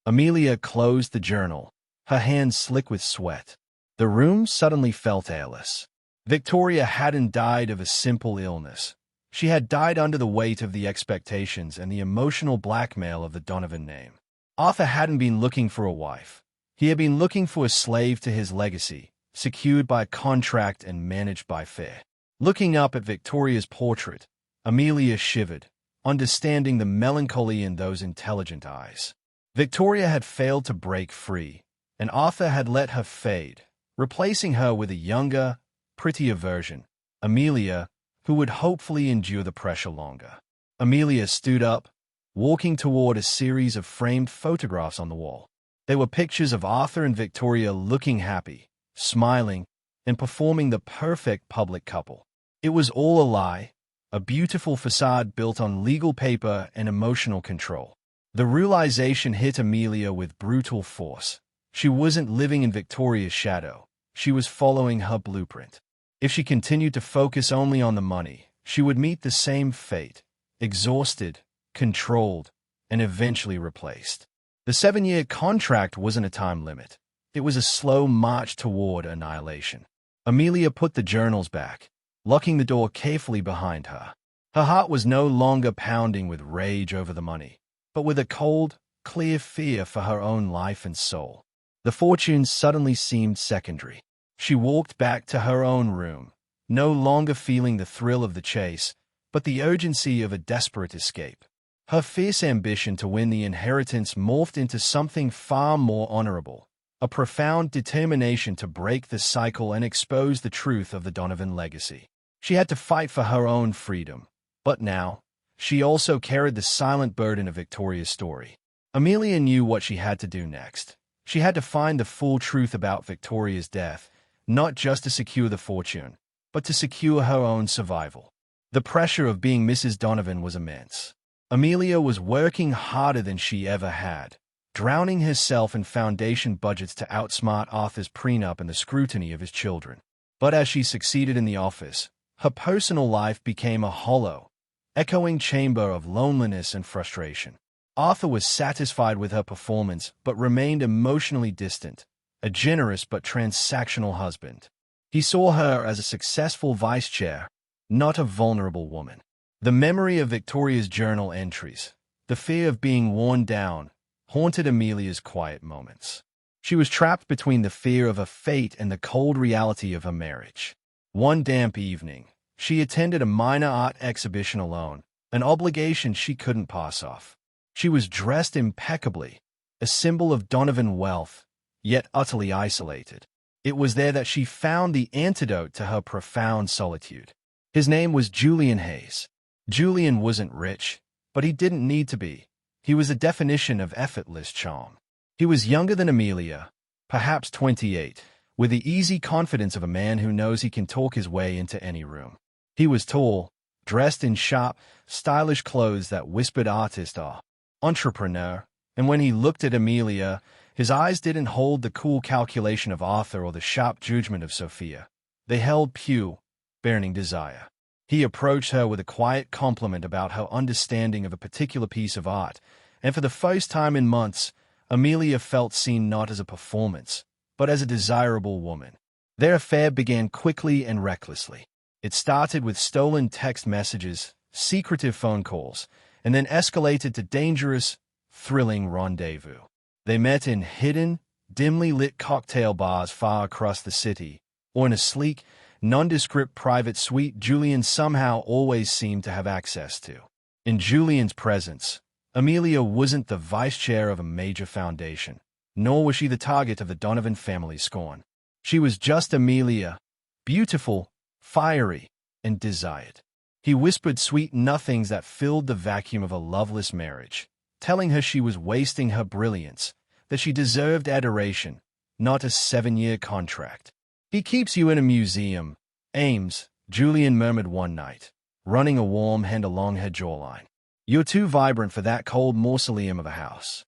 Amelia closed the journal, her hands slick with sweat. The room suddenly felt airless. Victoria hadn't died of a simple illness. She had died under the weight of the expectations and the emotional blackmail of the Donovan name. Arthur hadn't been looking for a wife. He had been looking for a slave to his legacy, secured by contract and managed by fear. Looking up at Victoria's portrait, Amelia shivered, understanding the melancholy in those intelligent eyes. Victoria had failed to break free, and Arthur had let her fade, replacing her with a younger, prettier version, Amelia, who would hopefully endure the pressure longer. Amelia stood up, walking toward a series of framed photographs on the wall. They were pictures of Arthur and Victoria looking happy, smiling, and performing the perfect public couple. It was all a lie, a beautiful facade built on legal paper and emotional control. The realization hit Amelia with brutal force. She wasn't living in Victoria's shadow. She was following her blueprint. If she continued to focus only on the money, she would meet the same fate, exhausted, controlled, and eventually replaced. The 7-year contract wasn't a time limit. It was a slow march toward annihilation. Amelia put the journals back, locking the door carefully behind her. Her heart was no longer pounding with rage over the money, but with a cold, clear fear for her own life and soul. The fortune suddenly seemed secondary. She walked back to her own room, no longer feeling the thrill of the chase, but the urgency of a desperate escape. Her fierce ambition to win the inheritance morphed into something far more honorable, a profound determination to break the cycle and expose the truth of the Donovan legacy. She had to fight for her own freedom, but now, she also carried the silent burden of Victoria's story. Amelia knew what she had to do next. She had to find the full truth about Victoria's death, not just to secure the fortune, but to secure her own survival. The pressure of being Mrs. Donovan was immense. Amelia was working harder than she ever had, drowning herself in foundation budgets to outsmart Arthur's prenup and the scrutiny of his children. But as she succeeded in the office, her personal life became a hollow, echoing chamber of loneliness and frustration. Arthur was satisfied with her performance but remained emotionally distant, a generous but transactional husband. He saw her as a successful vice chair, not a vulnerable woman. The memory of Victoria's journal entries, the fear of being worn down, haunted Amelia's quiet moments. She was trapped between the fear of her fate and the cold reality of her marriage. One damp evening, she attended a minor art exhibition alone, an obligation she couldn't pass off. She was dressed impeccably, a symbol of Donovan wealth, yet utterly isolated. It was there that she found the antidote to her profound solitude. His name was Julian Hayes. Julian wasn't rich, but he didn't need to be. He was the definition of effortless charm. He was younger than Amelia, perhaps 28, with the easy confidence of a man who knows he can talk his way into any room. He was tall, dressed in sharp, stylish clothes that whispered artist or entrepreneur, and when he looked at Amelia, his eyes didn't hold the cool calculation of Arthur or the sharp judgment of Sophia. They held pure, burning desire. He approached her with a quiet compliment about her understanding of a particular piece of art, and for the first time in months, Amelia felt seen not as a performance, but as a desirable woman. Their affair began quickly and recklessly. It started with stolen text messages, secretive phone calls, and then escalated to dangerous, thrilling rendezvous. They met in hidden, dimly lit cocktail bars far across the city, or in a sleek, nondescript private suite Julian somehow always seemed to have access to. In Julian's presence, Amelia wasn't the vice chair of a major foundation, nor was she the target of the Donovan family's scorn. She was just Amelia, beautiful, fiery, and desired. He whispered sweet nothings that filled the vacuum of a loveless marriage, telling her she was wasting her brilliance, that she deserved adoration, not a 7-year contract. He keeps you in a museum, Ames, Julian murmured one night, running a warm hand along her jawline. You're too vibrant for that cold mausoleum of a house.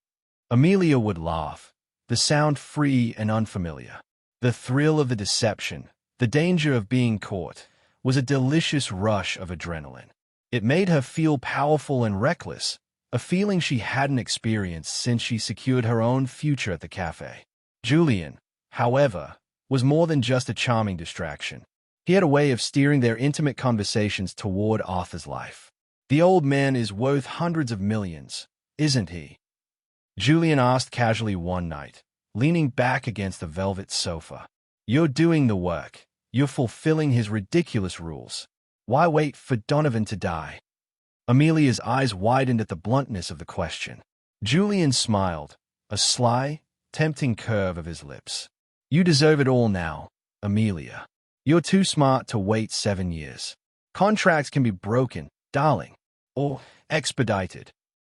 Amelia would laugh, the sound free and unfamiliar. The thrill of the deception, the danger of being caught, was a delicious rush of adrenaline. It made her feel powerful and reckless, a feeling she hadn't experienced since she secured her own future at the cafe. Julian, however, was more than just a charming distraction. He had a way of steering their intimate conversations toward Arthur's life. "The old man is worth hundreds of millions, isn't he?" Julian asked casually one night, leaning back against the velvet sofa. "You're doing the work. You're fulfilling his ridiculous rules. Why wait for Donovan to die?" Amelia's eyes widened at the bluntness of the question. Julian smiled, a sly, tempting curve of his lips. "You deserve it all now, Amelia. You're too smart to wait 7 years. Contracts can be broken, darling, or expedited."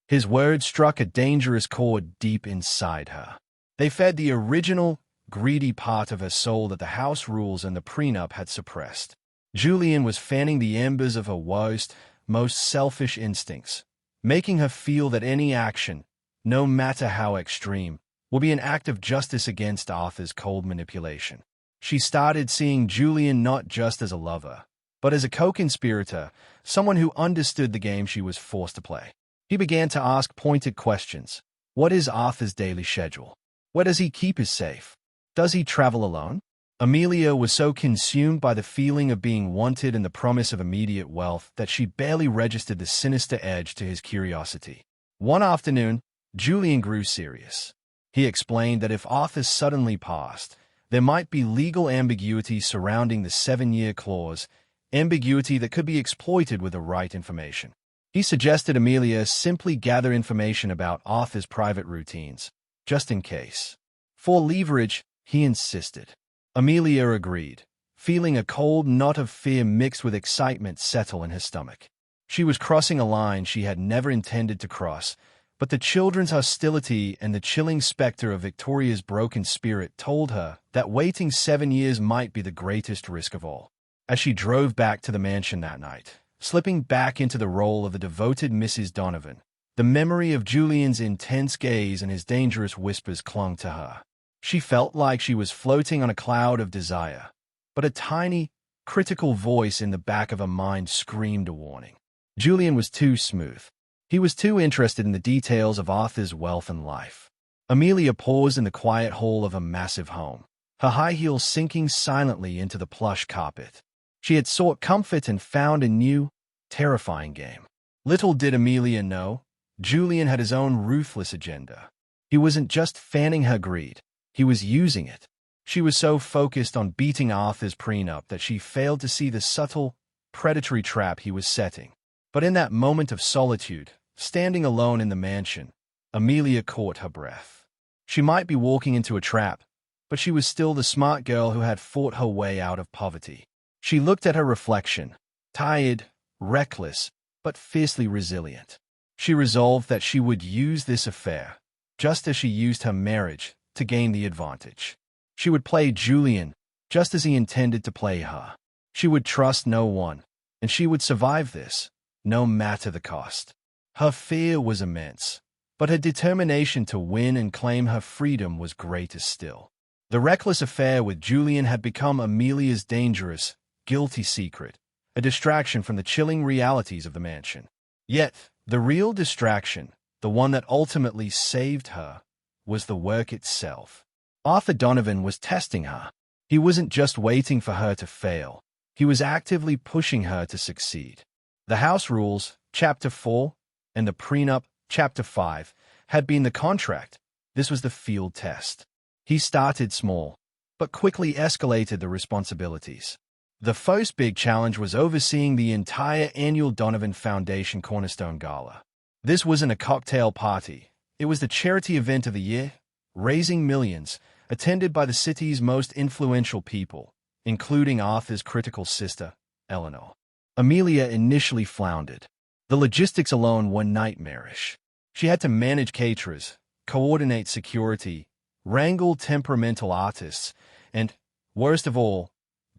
His words struck a dangerous chord deep inside her. They fed the original, greedy part of her soul that the house rules and the prenup had suppressed. Julian was fanning the embers of her worst, most selfish instincts, making her feel that any action, no matter how extreme, will be an act of justice against Arthur's cold manipulation. She started seeing Julian not just as a lover, but as a co-conspirator, someone who understood the game she was forced to play. He began to ask pointed questions. What is Arthur's daily schedule? Where does he keep his safe? Does he travel alone? Amelia was so consumed by the feeling of being wanted and the promise of immediate wealth that she barely registered the sinister edge to his curiosity. One afternoon, Julian grew serious. He explained that if Arthur suddenly passed, there might be legal ambiguity surrounding the 7-year clause, ambiguity that could be exploited with the right information. He suggested Amelia simply gather information about Arthur's private routines, just in case. For leverage, he insisted. Amelia agreed, feeling a cold knot of fear mixed with excitement settle in her stomach. She was crossing a line she had never intended to cross, but the children's hostility and the chilling specter of Victoria's broken spirit told her that waiting 7 years might be the greatest risk of all. As she drove back to the mansion that night, slipping back into the role of the devoted Mrs. Donovan, the memory of Julian's intense gaze and his dangerous whispers clung to her. She felt like she was floating on a cloud of desire, but a tiny, critical voice in the back of her mind screamed a warning. Julian was too smooth. He was too interested in the details of Arthur's wealth and life. Amelia paused in the quiet hall of a massive home, her high heels sinking silently into the plush carpet. She had sought comfort and found a new, terrifying game. Little did Amelia know, Julian had his own ruthless agenda. He wasn't just fanning her greed, he was using it. She was so focused on beating Arthur's prenup that she failed to see the subtle, predatory trap he was setting. But in that moment of solitude, standing alone in the mansion, Amelia caught her breath. She might be walking into a trap, but she was still the smart girl who had fought her way out of poverty. She looked at her reflection, tired, reckless, but fiercely resilient. She resolved that she would use this affair, just as she used her marriage, to gain the advantage. She would play Julian, just as he intended to play her. She would trust no one, and she would survive this, no matter the cost. Her fear was immense, but her determination to win and claim her freedom was greater still. The reckless affair with Julian had become Amelia's dangerous, guilty secret, a distraction from the chilling realities of the mansion. Yet, the real distraction, the one that ultimately saved her, was the work itself. Arthur Donovan was testing her. He wasn't just waiting for her to fail. He was actively pushing her to succeed. The House Rules, Chapter 4, and the Prenup, Chapter 5, had been the contract. This was the field test. He started small, but quickly escalated the responsibilities. The first big challenge was overseeing the entire annual Donovan Foundation Cornerstone Gala. This wasn't a cocktail party. It was the charity event of the year, raising millions, attended by the city's most influential people, including Arthur's critical sister, Eleanor. Amelia initially floundered. The logistics alone were nightmarish. She had to manage caterers, coordinate security, wrangle temperamental artists, and, worst of all,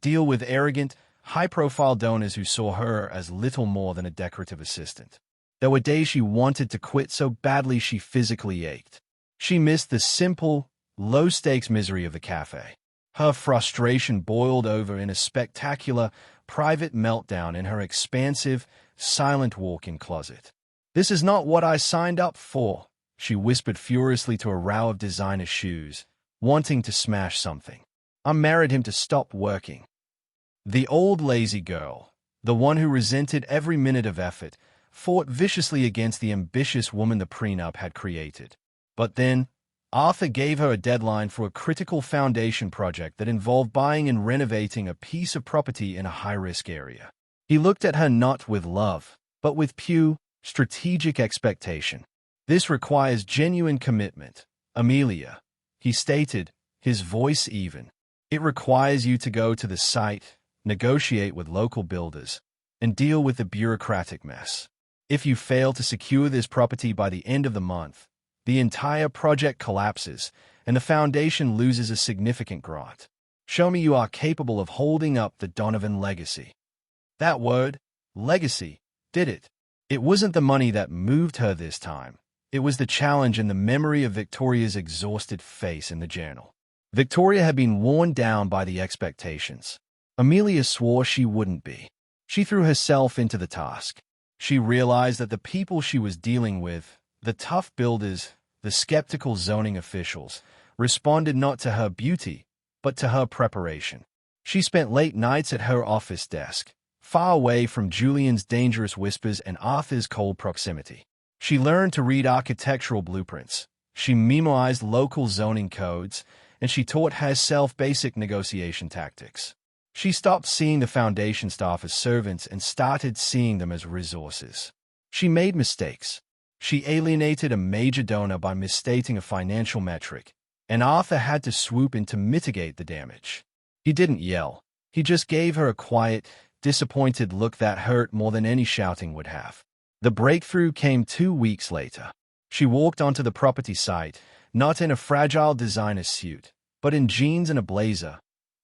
deal with arrogant, high-profile donors who saw her as little more than a decorative assistant. There were days she wanted to quit so badly she physically ached. She missed the simple, low-stakes misery of the cafe. Her frustration boiled over in a spectacular, private meltdown in her expansive, silent walk-in closet. "This is not what I signed up for," she whispered furiously to a row of designer shoes, wanting to smash something. I married him to stop working. The old lazy girl, the one who resented every minute of effort, fought viciously against the ambitious woman the prenup had created. But then, Arthur gave her a deadline for a critical foundation project that involved buying and renovating a piece of property in a high-risk area. He looked at her not with love, but with pure, strategic expectation. This requires genuine commitment, Amelia, he stated, his voice even. It requires you to go to the site, negotiate with local builders, and deal with the bureaucratic mess. If you fail to secure this property by the end of the month, the entire project collapses and the foundation loses a significant grant. Show me you are capable of holding up the Donovan legacy. That word, legacy, did it. It wasn't the money that moved her this time. It was the challenge and the memory of Victoria's exhausted face in the journal. Victoria had been worn down by the expectations. Amelia swore she wouldn't be. She threw herself into the task. She realized that the people she was dealing with, the tough builders, the skeptical zoning officials, responded not to her beauty, but to her preparation. She spent late nights at her office desk, far away from Julian's dangerous whispers and Arthur's cold proximity. She learned to read architectural blueprints. She memorized local zoning codes, and she taught herself basic negotiation tactics. She stopped seeing the foundation staff as servants and started seeing them as resources. She made mistakes. She alienated a major donor by misstating a financial metric, and Arthur had to swoop in to mitigate the damage. He didn't yell. He just gave her a quiet, disappointed look that hurt more than any shouting would have. The breakthrough came 2 weeks later. She walked onto the property site, not in a fragile designer suit, but in jeans and a blazer,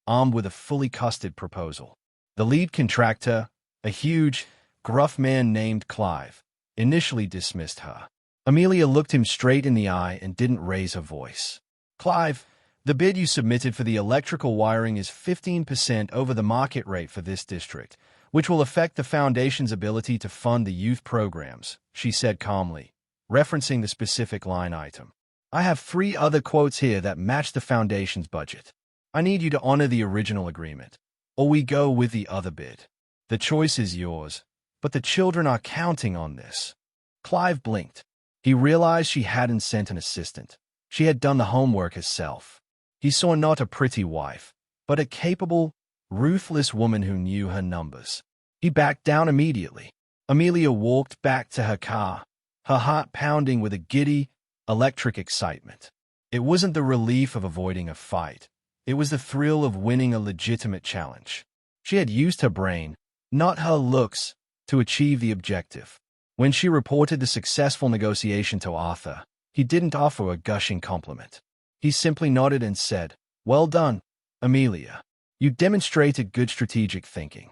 armed with a fully costed proposal. The lead contractor, a huge, gruff man named Clive, initially dismissed her. Amelia looked him straight in the eye and didn't raise her voice. "Clive, the bid you submitted for the electrical wiring is 15% over the market rate for this district, which will affect the foundation's ability to fund the youth programs," she said calmly, referencing the specific line item. "I have 3 other quotes here that match the foundation's budget. I need you to honor the original agreement, or we go with the other bid. The choice is yours, but the children are counting on this." Clive blinked. He realized she hadn't sent an assistant. She had done the homework herself. He saw not a pretty wife, but a capable, ruthless woman who knew her numbers. He backed down immediately. Amelia walked back to her car, her heart pounding with a giddy, electric excitement. It wasn't the relief of avoiding a fight. It was the thrill of winning a legitimate challenge. She had used her brain, not her looks, to achieve the objective. When she reported the successful negotiation to Arthur, he didn't offer a gushing compliment. He simply nodded and said, "Well done, Amelia. You demonstrated good strategic thinking."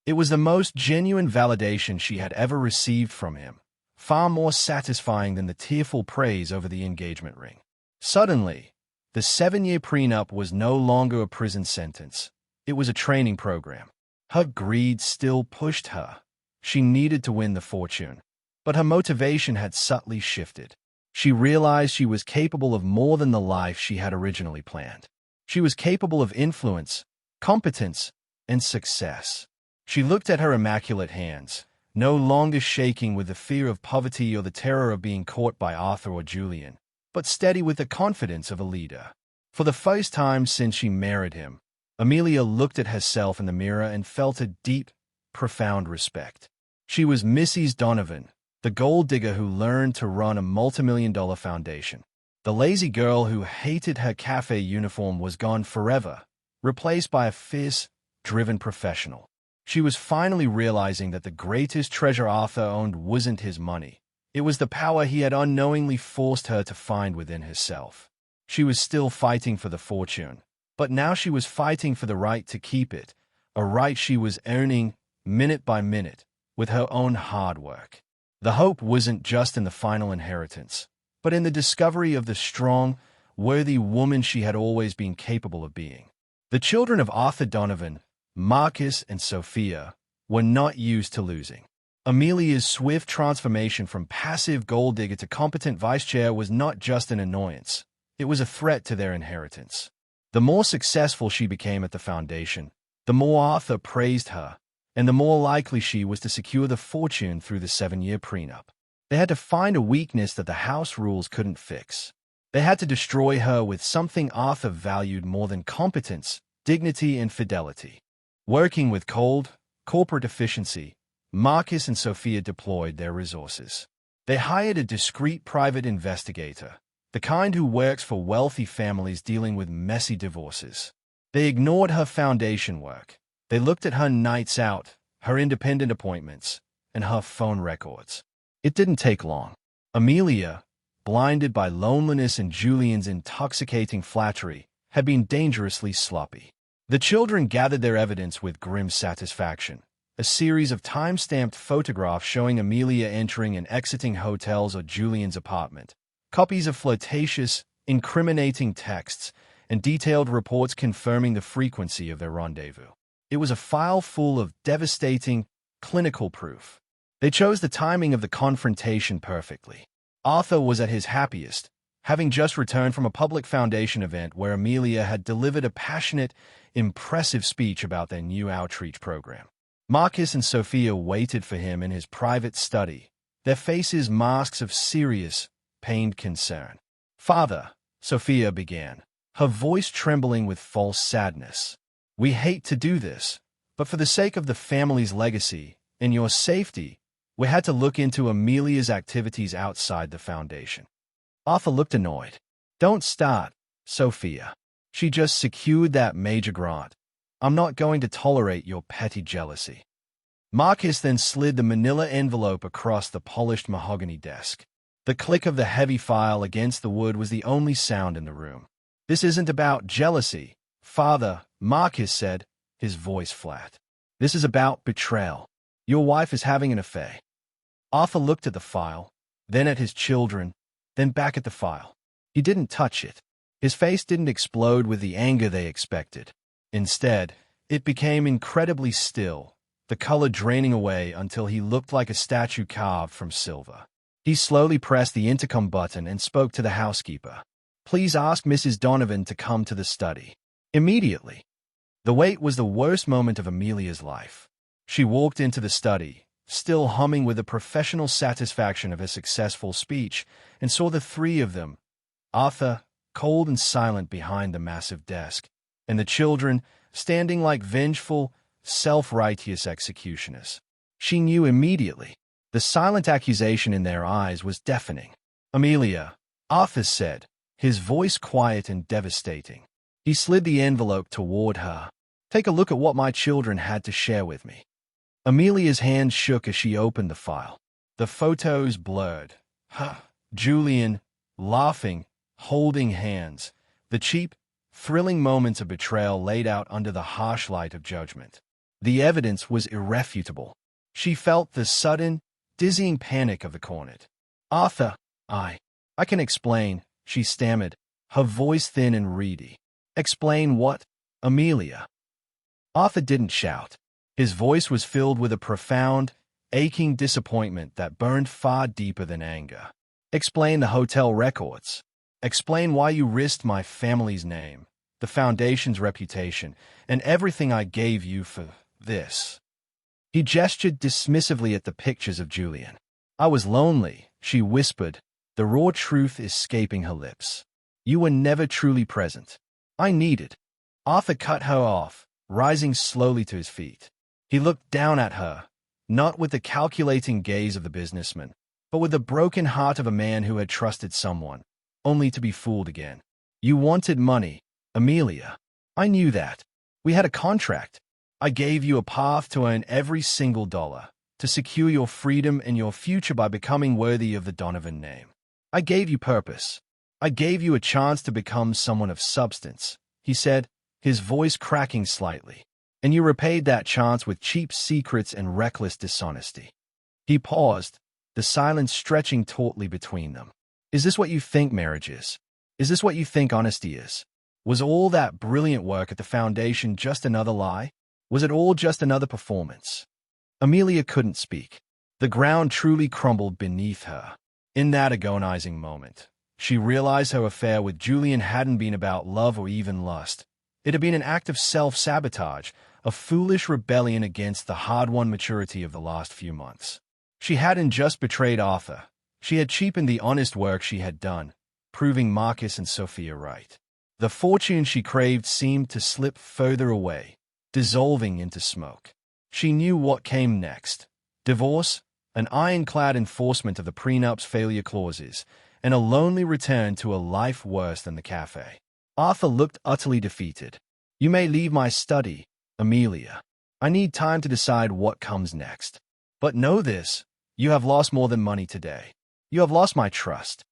It was the most genuine validation she had ever received from him, far more satisfying than the tearful praise over the engagement ring. Suddenly, the 7-year prenup was no longer a prison sentence. It was a training program. Her greed still pushed her. She needed to win the fortune. But her motivation had subtly shifted. She realized she was capable of more than the life she had originally planned. She was capable of influence, competence, and success. She looked at her immaculate hands, no longer shaking with the fear of poverty or the terror of being caught by Arthur or Julian, but steady with the confidence of a leader. For the first time since she married him, Amelia looked at herself in the mirror and felt a deep, profound respect. She was Mrs. Donovan, the gold digger who learned to run a multimillion-dollar foundation. The lazy girl who hated her cafe uniform was gone forever, replaced by a fierce, driven professional. She was finally realizing that the greatest treasure Arthur owned wasn't his money. It was the power he had unknowingly forced her to find within herself. She was still fighting for the fortune, but now she was fighting for the right to keep it, a right she was earning, minute by minute, with her own hard work. The hope wasn't just in the final inheritance, but in the discovery of the strong, worthy woman she had always been capable of being. The children of Arthur Donovan, Marcus and Sophia, were not used to losing. Amelia's swift transformation from passive gold digger to competent vice chair was not just an annoyance. It was a threat to their inheritance. The more successful she became at the foundation, the more Arthur praised her, and the more likely she was to secure the fortune through the 7-year prenup. They had to find a weakness that the house rules couldn't fix. They had to destroy her with something Arthur valued more than competence, dignity, and fidelity. Working with cold, corporate efficiency, Marcus and Sophia deployed their resources. They hired a discreet private investigator, the kind who works for wealthy families dealing with messy divorces. They ignored her foundation work. They looked at her nights out, her independent appointments, and her phone records. It didn't take long. Amelia, blinded by loneliness and Julian's intoxicating flattery, had been dangerously sloppy. The children gathered their evidence with grim satisfaction. A series of time-stamped photographs showing Amelia entering and exiting hotels or Julian's apartment, copies of flirtatious, incriminating texts, and detailed reports confirming the frequency of their rendezvous. It was a file full of devastating, clinical proof. They chose the timing of the confrontation perfectly. Arthur was at his happiest, having just returned from a public foundation event where Amelia had delivered a passionate, impressive speech about their new outreach program. Marcus and Sophia waited for him in his private study, their faces masks of serious, pained concern. "Father," Sophia began, her voice trembling with false sadness, "we hate to do this, but for the sake of the family's legacy and your safety, we had to look into Amelia's activities outside the foundation." Arthur looked annoyed. "Don't start, Sophia. She just secured that major grant. I'm not going to tolerate your petty jealousy." Marcus then slid the manila envelope across the polished mahogany desk. The click of the heavy file against the wood was the only sound in the room. "This isn't about jealousy, Father," Marcus said, his voice flat. "This is about betrayal. Your wife is having an affair." Arthur looked at the file, then at his children, then back at the file. He didn't touch it. His face didn't explode with the anger they expected. Instead, it became incredibly still, the color draining away until he looked like a statue carved from silver. He slowly pressed the intercom button and spoke to the housekeeper. "Please ask Mrs. Donovan to come to the study." Immediately. The wait was the worst moment of Amelia's life. She walked into the study, still humming with the professional satisfaction of her successful speech, and saw the three of them, Arthur, cold and silent behind the massive desk, and the children, standing like vengeful, self-righteous executioners. She knew immediately. The silent accusation in their eyes was deafening. "Amelia," Arthur said, his voice quiet and devastating. He slid the envelope toward her. "Take a look at what my children had to share with me." Amelia's hand shook as she opened the file. The photos blurred. Julian, laughing, holding hands. The cheap, thrilling moments of betrayal laid out under the harsh light of judgment. The evidence was irrefutable. She felt the sudden, dizzying panic of the cornered. "Arthur, I can explain," she stammered, her voice thin and reedy. "Explain what, Amelia?" Arthur didn't shout. His voice was filled with a profound, aching disappointment that burned far deeper than anger. "Explain the hotel records. Explain why you risked my family's name, the foundation's reputation, and everything I gave you for this." He gestured dismissively at the pictures of Julian. "I was lonely," she whispered, the raw truth escaping her lips. "You were never truly present. I needed." Arthur cut her off, rising slowly to his feet. He looked down at her, not with the calculating gaze of the businessman, but with the broken heart of a man who had trusted someone, only to be fooled again. "You wanted money, Amelia. I knew that. We had a contract. I gave you a path to earn every single dollar, to secure your freedom and your future by becoming worthy of the Donovan name. I gave you purpose. I gave you a chance to become someone of substance," he said, his voice cracking slightly. "And you repaid that chance with cheap secrets and reckless dishonesty." He paused, the silence stretching tautly between them. "Is this what you think marriage is? Is this what you think honesty is? Was all that brilliant work at the foundation just another lie? Was it all just another performance?" Amelia couldn't speak. The ground truly crumbled beneath her. In that agonizing moment, She realized her affair with Julian hadn't been about love or even lust. It had been an act of self-sabotage, a foolish rebellion against the hard-won maturity of the last few months. She hadn't just betrayed Arthur. She had cheapened the honest work she had done, proving Marcus and Sophia right. The fortune she craved seemed to slip further away, dissolving into smoke. She knew what came next. Divorce, an ironclad enforcement of the prenup's failure clauses, and a lonely return to a life worse than the cafe. Arthur looked utterly defeated. "You may leave my study, Amelia. I need time to decide what comes next. But know this, you have lost more than money today. You have lost my trust."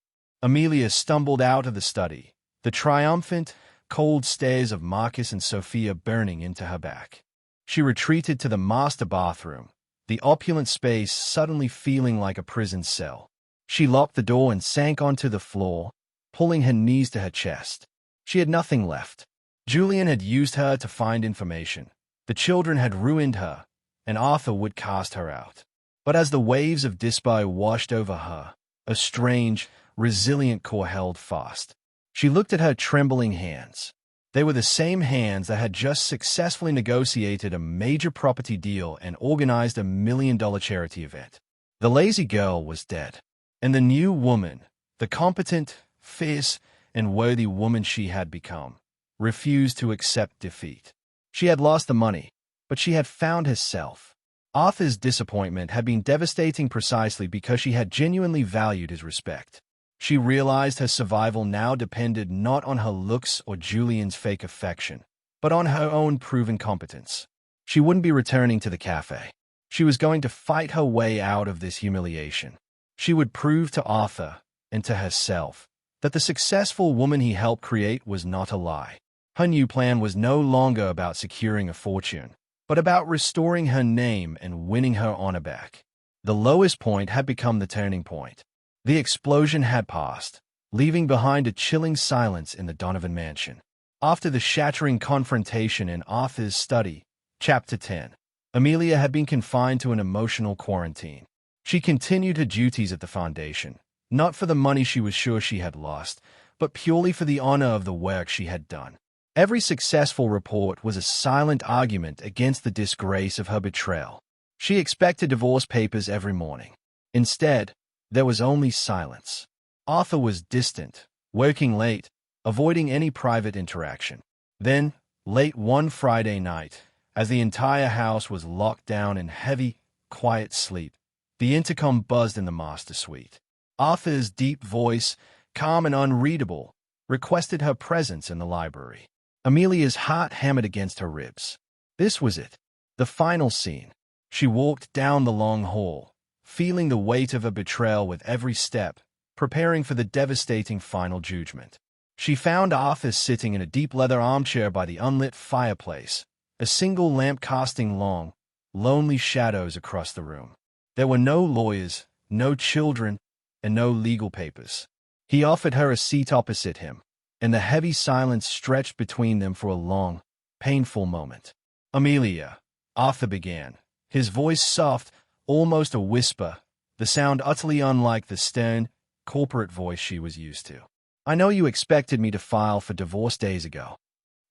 Amelia stumbled out of the study, the triumphant, cold stares of Marcus and Sophia burning into her back. She retreated to the master bathroom, the opulent space suddenly feeling like a prison cell. She locked the door and sank onto the floor, pulling her knees to her chest. She had nothing left. Julian had used her to find information. The children had ruined her, and Arthur would cast her out. But as the waves of despair washed over her, a strange, resilient core held fast. She looked at her trembling hands. They were the same hands that had just successfully negotiated a major property deal and organized a $1 million charity event. The lazy girl was dead. And the new woman, the competent, fierce, and worthy woman she had become, refused to accept defeat. She had lost the money, but she had found herself. Arthur's disappointment had been devastating precisely because she had genuinely valued his respect. She realized her survival now depended not on her looks or Julian's fake affection, but on her own proven competence. She wouldn't be returning to the cafe. She was going to fight her way out of this humiliation. She would prove to Arthur, and to herself, that the successful woman he helped create was not a lie. Her new plan was no longer about securing a fortune, but about restoring her name and winning her honor back. The lowest point had become the turning point. The explosion had passed, leaving behind a chilling silence in the Donovan mansion. After the shattering confrontation in Arthur's study, Chapter 10, Amelia had been confined to an emotional quarantine. She continued her duties at the foundation, not for the money she was sure she had lost, but purely for the honor of the work she had done. Every successful report was a silent argument against the disgrace of her betrayal. She expected divorce papers every morning. Instead, there was only silence. Arthur was distant, working late, avoiding any private interaction. Then, late one Friday night, as the entire house was locked down in heavy, quiet sleep, the intercom buzzed in the master suite. Arthur's deep voice, calm and unreadable, requested her presence in the library. Amelia's heart hammered against her ribs. This was it, the final scene. She walked down the long hall, feeling the weight of her betrayal with every step, preparing for the devastating final judgment. She found Arthur sitting in a deep leather armchair by the unlit fireplace, a single lamp casting long, lonely shadows across the room. There were no lawyers, no children, and no legal papers. He offered her a seat opposite him, and the heavy silence stretched between them for a long, painful moment. "Amelia," Arthur began, his voice soft, almost a whisper, the sound utterly unlike the stern, corporate voice she was used to. "I know you expected me to file for divorce days ago."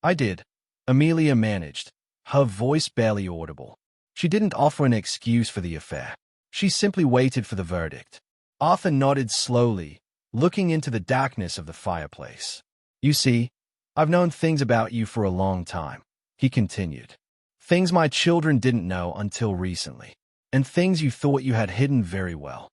"I did," Amelia managed, her voice barely audible. She didn't offer an excuse for the affair. She simply waited for the verdict. Arthur nodded slowly, looking into the darkness of the fireplace. "You see, I've known things about you for a long time," he continued. "Things my children didn't know until recently, and things you thought you had hidden very well."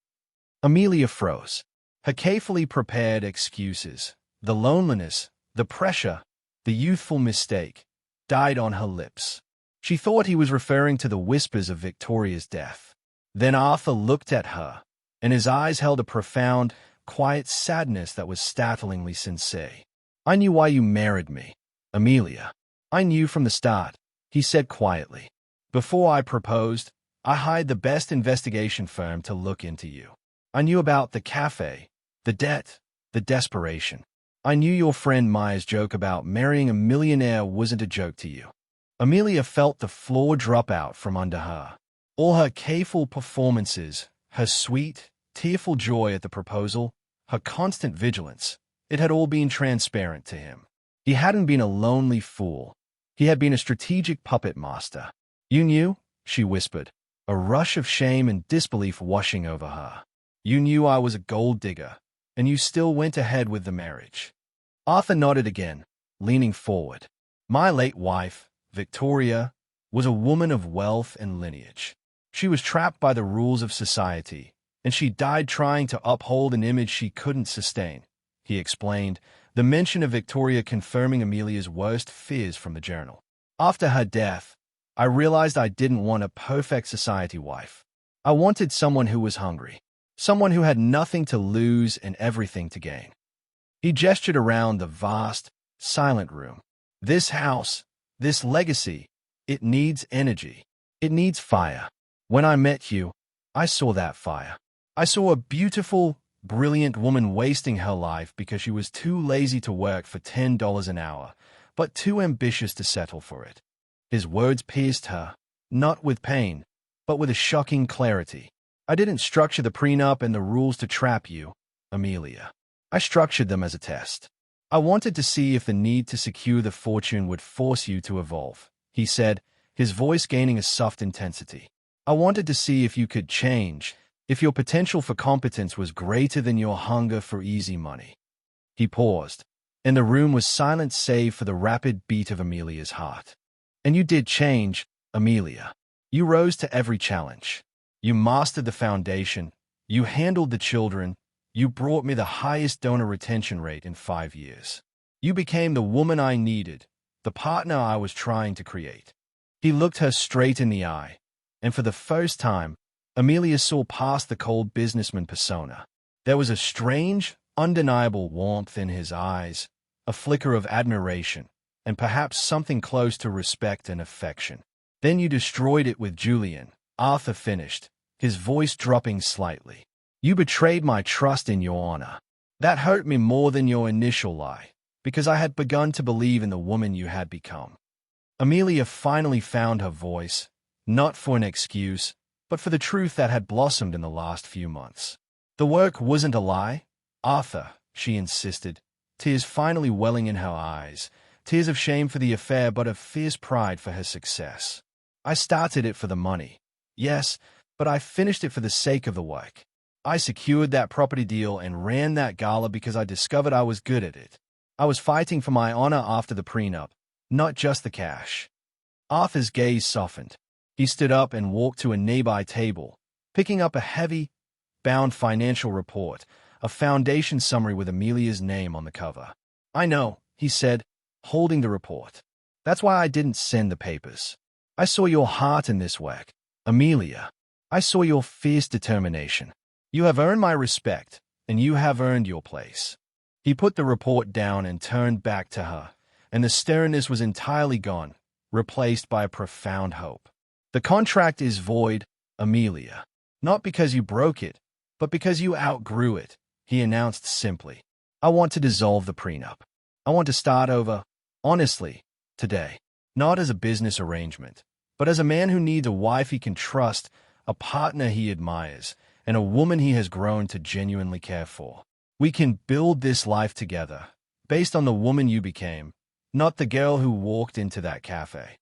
Amelia froze. Her carefully prepared excuses, the loneliness, the pressure, the youthful mistake, died on her lips. She thought he was referring to the whispers of Victoria's death. Then Arthur looked at her, and his eyes held a profound, quiet sadness that was startlingly sincere. "I knew why you married me, Amelia. I knew from the start," he said quietly. "Before I proposed, I hired the best investigation firm to look into you. I knew about the cafe, the debt, the desperation. I knew your friend Maya's joke about marrying a millionaire wasn't a joke to you." Amelia felt the floor drop out from under her. All her careful performances, her sweet, tearful joy at the proposal, her constant vigilance. It had all been transparent to him. He hadn't been a lonely fool. He had been a strategic puppet master. "You knew?" she whispered, a rush of shame and disbelief washing over her. "You knew I was a gold digger, and you still went ahead with the marriage." Arthur nodded again, leaning forward. "My late wife, Victoria, was a woman of wealth and lineage. She was trapped by the rules of society, and she died trying to uphold an image she couldn't sustain," he explained, the mention of Victoria confirming Amelia's worst fears from the journal. "After her death, I realized I didn't want a perfect society wife. I wanted someone who was hungry, someone who had nothing to lose and everything to gain." He gestured around the vast, silent room. "This house, this legacy, it needs energy. It needs fire. When I met you, I saw that fire. I saw a beautiful, brilliant woman wasting her life because she was too lazy to work for $10 an hour, but too ambitious to settle for it." His words pierced her, not with pain, but with a shocking clarity. "I didn't structure the prenup and the rules to trap you, Amelia. I structured them as a test. I wanted to see if the need to secure the fortune would force you to evolve," he said, his voice gaining a soft intensity. "I wanted to see if you could change, if your potential for competence was greater than your hunger for easy money." He paused, and the room was silent save for the rapid beat of Amelia's heart. "And you did change, Amelia. You rose to every challenge. You mastered the foundation. You handled the children. You brought me the highest donor retention rate in 5 years. You became the woman I needed, the partner I was trying to create." He looked her straight in the eye, and for the first time, Amelia saw past the cold businessman persona. There was a strange, undeniable warmth in his eyes, a flicker of admiration, and perhaps something close to respect and affection. "Then you destroyed it with Julian," Arthur finished, his voice dropping slightly. "You betrayed my trust in your honor. That hurt me more than your initial lie, because I had begun to believe in the woman you had become." Amelia finally found her voice, not for an excuse, but for the truth that had blossomed in the last few months. "The work wasn't a lie, Arthur," she insisted, tears finally welling in her eyes, tears of shame for the affair but of fierce pride for her success. "I started it for the money, yes, but I finished it for the sake of the work. I secured that property deal and ran that gala because I discovered I was good at it. I was fighting for my honor after the prenup, not just the cash." Arthur's gaze softened. He stood up and walked to a nearby table, picking up a heavy, bound financial report, a foundation summary with Amelia's name on the cover. "I know," he said, holding the report. "That's why I didn't send the papers. I saw your heart in this work, Amelia. I saw your fierce determination. You have earned my respect, and you have earned your place." He put the report down and turned back to her, and the sternness was entirely gone, replaced by a profound hope. "The contract is void, Amelia. Not because you broke it, but because you outgrew it," he announced simply. "I want to dissolve the prenup. I want to start over, honestly, today. Not as a business arrangement, but as a man who needs a wife he can trust, a partner he admires, and a woman he has grown to genuinely care for. We can build this life together, based on the woman you became, not the girl who walked into that cafe."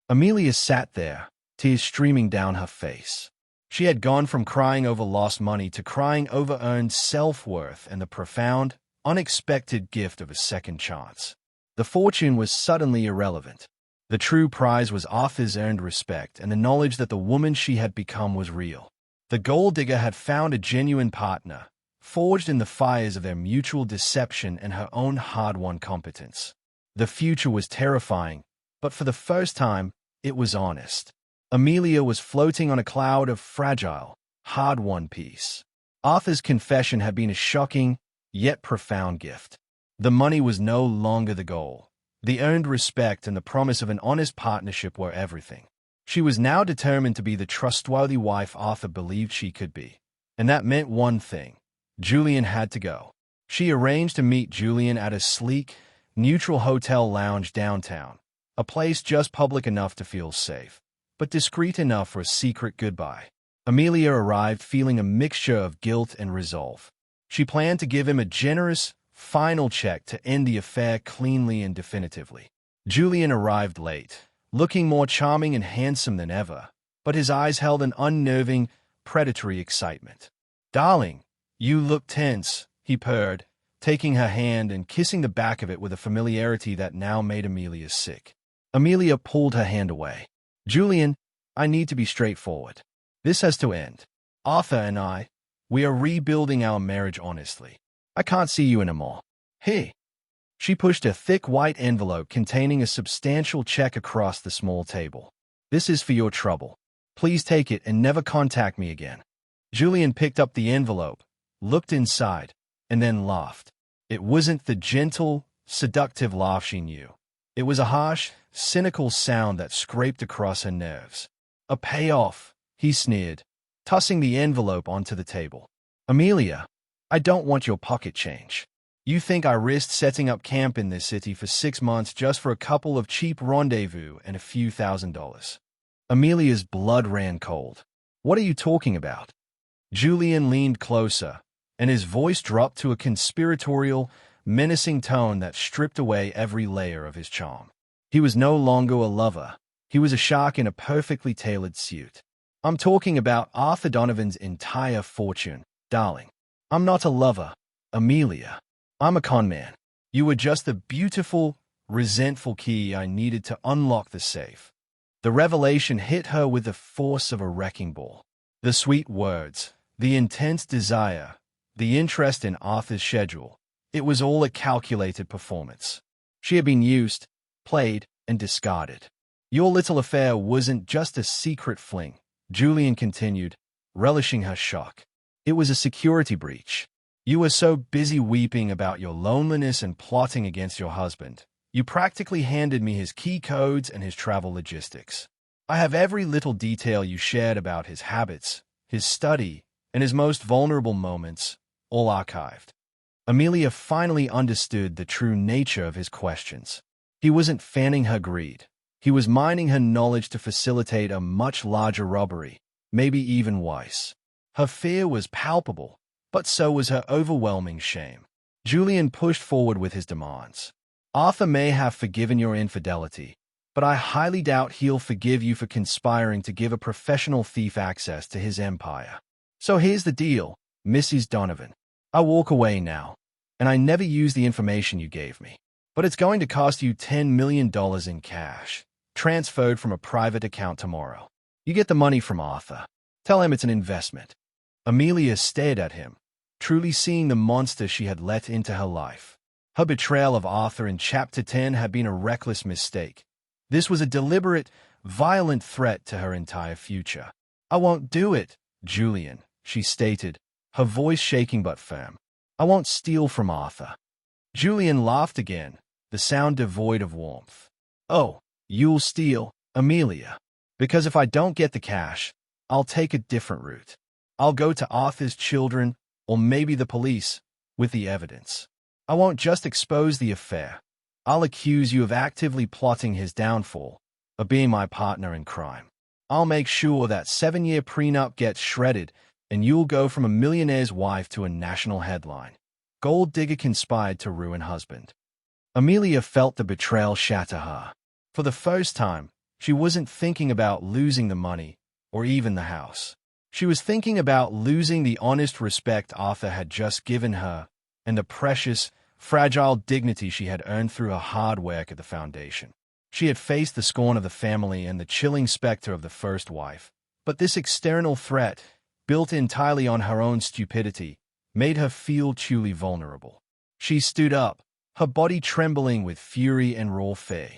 Amelia sat there, tears streaming down her face. She had gone from crying over lost money to crying over earned self-worth and the profound, unexpected gift of a second chance. The fortune was suddenly irrelevant. The true prize was Arthur's earned respect and the knowledge that the woman she had become was real. The gold digger had found a genuine partner, forged in the fires of their mutual deception and her own hard-won competence. The future was terrifying, but for the first time, it was honest. Amelia was floating on a cloud of fragile, hard-won peace. Arthur's confession had been a shocking, yet profound gift. The money was no longer the goal. The earned respect and the promise of an honest partnership were everything. She was now determined to be the trustworthy wife Arthur believed she could be. And that meant one thing. Julian had to go. She arranged to meet Julian at a sleek, neutral hotel lounge downtown, a place just public enough to feel safe, but discreet enough for a secret goodbye. Amelia arrived feeling a mixture of guilt and resolve. She planned to give him a generous, final check to end the affair cleanly and definitively. Julian arrived late, looking more charming and handsome than ever, but his eyes held an unnerving, predatory excitement. "Darling, you look tense," he purred, taking her hand and kissing the back of it with a familiarity that now made Amelia sick. Amelia pulled her hand away. "Julian, I need to be straightforward. This has to end. Arthur and I, we are rebuilding our marriage honestly. I can't see you anymore." "Hey." She pushed a thick white envelope containing a substantial check across the small table. "This is for your trouble. Please take it and never contact me again." Julian picked up the envelope, looked inside, and then laughed. It wasn't the gentle, seductive laugh she knew. It was a harsh, cynical sound that scraped across her nerves. "A payoff," he sneered, tossing the envelope onto the table. "Amelia, I don't want your pocket change. You think I risked setting up camp in this city for 6 months just for a couple of cheap rendezvous and a few $1,000s?" Amelia's blood ran cold. "What are you talking about?" Julian leaned closer, and his voice dropped to a conspiratorial, menacing tone that stripped away every layer of his charm. He was no longer a lover. He was a shark in a perfectly tailored suit. "I'm talking about Arthur Donovan's entire fortune, darling. I'm not a lover, Amelia. I'm a con man. You were just the beautiful, resentful key I needed to unlock the safe." The revelation hit her with the force of a wrecking ball. The sweet words, the intense desire, the interest in Arthur's schedule, it was all a calculated performance. She had been used, played, and discarded. "Your little affair wasn't just a secret fling," Julian continued, relishing her shock. "It was a security breach. You were so busy weeping about your loneliness and plotting against your husband, you practically handed me his key codes and his travel logistics. I have every little detail you shared about his habits, his study, and his most vulnerable moments, all archived." Amelia finally understood the true nature of his questions. He wasn't fanning her greed. He was mining her knowledge to facilitate a much larger robbery, maybe even worse. Her fear was palpable, but so was her overwhelming shame. Julian pushed forward with his demands. "Arthur may have forgiven your infidelity, but I highly doubt he'll forgive you for conspiring to give a professional thief access to his empire. So here's the deal, Mrs. Donovan. I walk away now, and I never use the information you gave me. But it's going to cost you $10 million in cash, transferred from a private account tomorrow. You get the money from Arthur. Tell him it's an investment." Amelia stared at him, truly seeing the monster she had let into her life. Her betrayal of Arthur in Chapter 10 had been a reckless mistake. This was a deliberate, violent threat to her entire future. "I won't do it, Julian," she stated, her voice shaking but firm. "I won't steal from Arthur." Julian laughed again, the sound devoid of warmth. "Oh, you'll steal, Amelia. Because if I don't get the cash, I'll take a different route. I'll go to Arthur's children, or maybe the police, with the evidence. I won't just expose the affair. I'll accuse you of actively plotting his downfall, of being my partner in crime. I'll make sure that 7-year prenup gets shredded, and you'll go from a millionaire's wife to a national headline. Gold digger conspired to ruin husband." Amelia felt the betrayal shatter her. For the first time, she wasn't thinking about losing the money, or even the house. She was thinking about losing the honest respect Arthur had just given her, and the precious, fragile dignity she had earned through her hard work at the foundation. She had faced the scorn of the family and the chilling specter of the first wife, but this external threat, built entirely on her own stupidity, made her feel truly vulnerable. She stood up, her body trembling with fury and raw fear.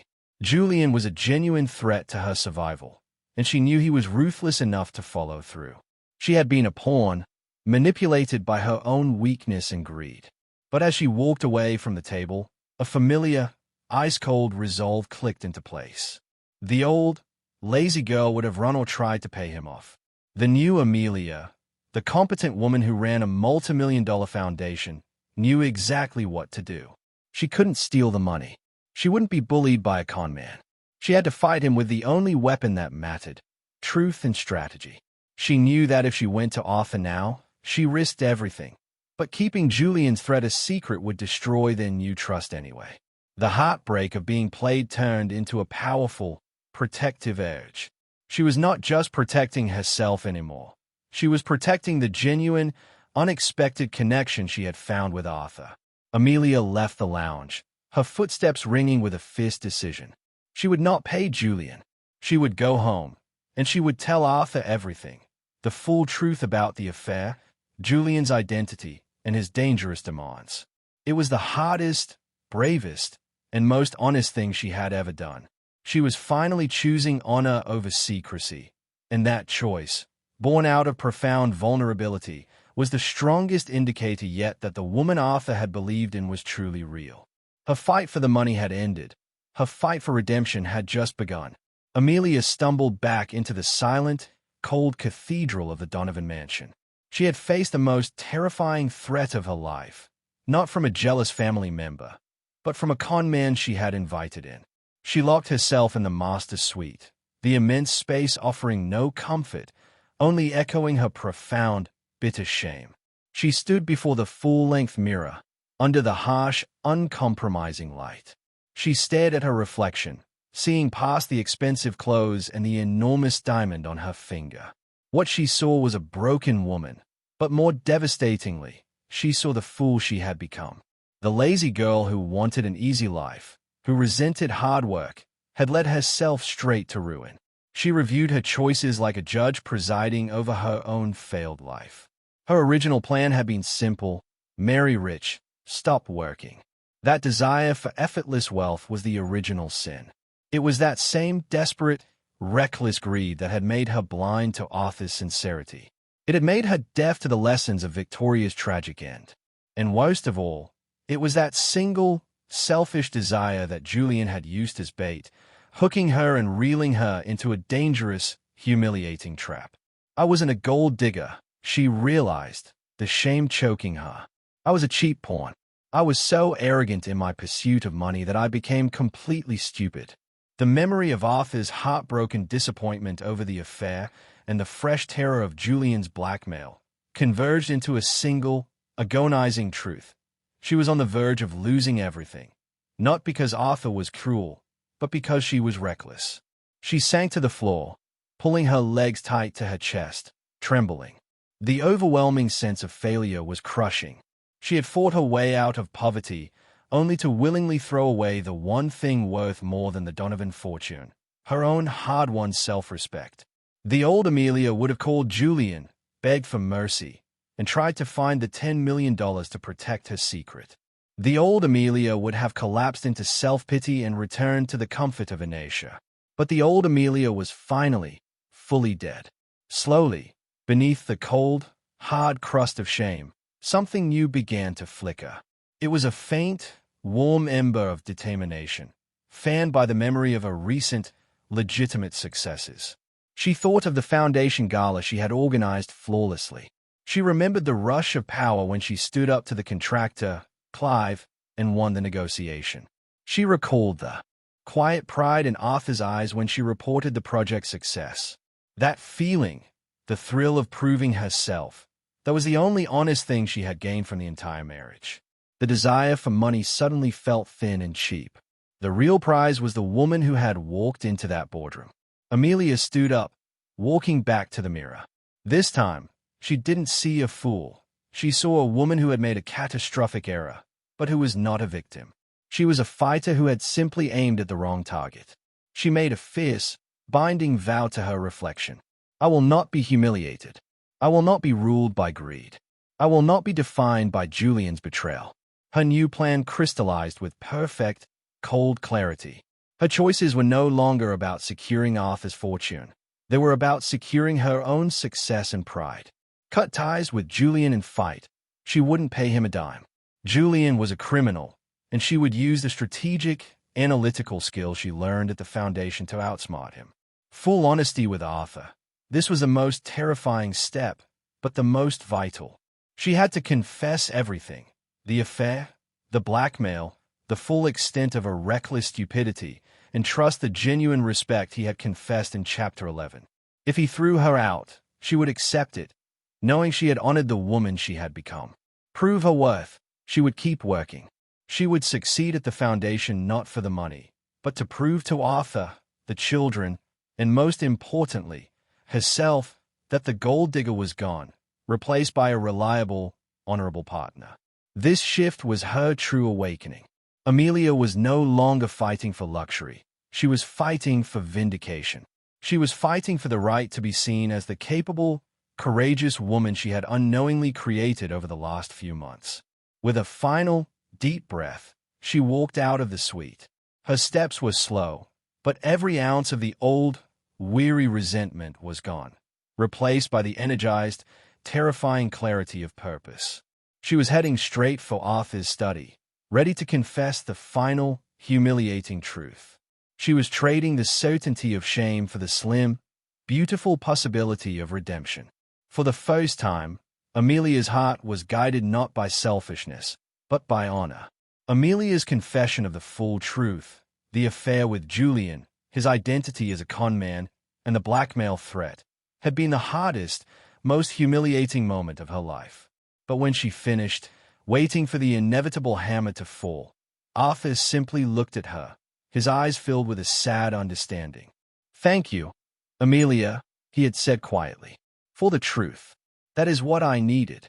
Julian was a genuine threat to her survival, and she knew he was ruthless enough to follow through. She had been a pawn, manipulated by her own weakness and greed. But as she walked away from the table, a familiar, ice-cold resolve clicked into place. The old, lazy girl would have run or tried to pay him off. The new Amelia, the competent woman who ran a multi-million-dollar foundation, knew exactly what to do. She couldn't steal the money. She wouldn't be bullied by a con man. She had to fight him with the only weapon that mattered, truth and strategy. She knew that if she went to Arthur now, she risked everything. But keeping Julian's threat a secret would destroy their new trust anyway. The heartbreak of being played turned into a powerful, protective urge. She was not just protecting herself anymore. She was protecting the genuine, unexpected connection she had found with Arthur. Amelia left the lounge, her footsteps ringing with a fierce decision. She would not pay Julian. She would go home, and she would tell Arthur everything. The full truth about the affair, Julian's identity, and his dangerous demands. It was the hardest, bravest, and most honest thing she had ever done. She was finally choosing honor over secrecy, and that choice, born out of profound vulnerability, was the strongest indicator yet that the woman Arthur had believed in was truly real. Her fight for the money had ended. Her fight for redemption had just begun. Amelia stumbled back into the silent, cold cathedral of the Donovan mansion. She had faced the most terrifying threat of her life, not from a jealous family member, but from a con man she had invited in. She locked herself in the master suite, the immense space offering no comfort, only echoing her profound, bitter shame. She stood before the full-length mirror, under the harsh, uncompromising light. She stared at her reflection, seeing past the expensive clothes and the enormous diamond on her finger. What she saw was a broken woman, but more devastatingly, she saw the fool she had become. The lazy girl who wanted an easy life, who resented hard work, had led herself straight to ruin. She reviewed her choices like a judge presiding over her own failed life. Her original plan had been simple: marry rich, stop working. That desire for effortless wealth was the original sin. It was that same desperate, reckless greed that had made her blind to Arthur's sincerity. It had made her deaf to the lessons of Victoria's tragic end. And worst of all, it was that single, selfish desire that Julian had used as bait, hooking her and reeling her into a dangerous, humiliating trap. I wasn't a gold digger, she realized, the shame choking her. I was a cheap pawn. I was so arrogant in my pursuit of money that I became completely stupid. The memory of Arthur's heartbroken disappointment over the affair and the fresh terror of Julian's blackmail converged into a single, agonizing truth. She was on the verge of losing everything, not because Arthur was cruel, but because she was reckless. She sank to the floor, pulling her legs tight to her chest, trembling. The overwhelming sense of failure was crushing. She had fought her way out of poverty, only to willingly throw away the one thing worth more than the Donovan fortune, her own hard-won self-respect. The old Amelia would have called Julian, begged for mercy, and tried to find the $10 million to protect her secret. The old Amelia would have collapsed into self-pity and returned to the comfort of Inertia. But the old Amelia was finally, fully dead. Slowly, beneath the cold, hard crust of shame, something new began to flicker. It was a faint, warm ember of determination, fanned by the memory of her recent, legitimate successes. She thought of the foundation gala she had organized flawlessly. She remembered the rush of power when she stood up to the contractor, Clive, and won the negotiation. She recalled the quiet pride in Arthur's eyes when she reported the project's success. That feeling, the thrill of proving herself, that was the only honest thing she had gained from the entire marriage. The desire for money suddenly felt thin and cheap. The real prize was the woman who had walked into that boardroom. Amelia stood up, walking back to the mirror. This time, she didn't see a fool. She saw a woman who had made a catastrophic error, but who was not a victim. She was a fighter who had simply aimed at the wrong target. She made a fierce, binding vow to her reflection. I will not be humiliated. I will not be ruled by greed. I will not be defined by Julian's betrayal. Her new plan crystallized with perfect, cold clarity. Her choices were no longer about securing Arthur's fortune. They were about securing her own success and pride. Cut ties with Julian and fight. She wouldn't pay him a dime. Julian was a criminal, and she would use the strategic, analytical skills she learned at the Foundation to outsmart him. Full honesty with Arthur. This was the most terrifying step, but the most vital. She had to confess everything: the affair, the blackmail, the full extent of her reckless stupidity, and trust the genuine respect he had confessed in Chapter 11. If he threw her out, she would accept it, knowing she had honored the woman she had become. prove her worth. She would keep working. She would succeed at the foundation not for the money, but to prove to Arthur, the children, and most importantly, herself, that the gold digger was gone, replaced by a reliable, honorable partner. This shift was her true awakening. Amelia was no longer fighting for luxury. She was fighting for vindication. She was fighting for the right to be seen as the capable, courageous woman she had unknowingly created over the last few months. With a final, deep breath, she walked out of the suite. Her steps were slow, but every ounce of the old, weary resentment was gone, replaced by the energized, terrifying clarity of purpose. She was heading straight for Arthur's study, ready to confess the final, humiliating truth. She was trading the certainty of shame for the slim, beautiful possibility of redemption. For the first time, Amelia's heart was guided not by selfishness, but by honor. Amelia's confession of the full truth, the affair with Julian, his identity as a conman, and the blackmail threat, had been the hardest, most humiliating moment of her life. But when she finished, waiting for the inevitable hammer to fall, Arthur simply looked at her, his eyes filled with a sad understanding. "Thank you, Amelia," he had said quietly, "for the truth. That is what I needed."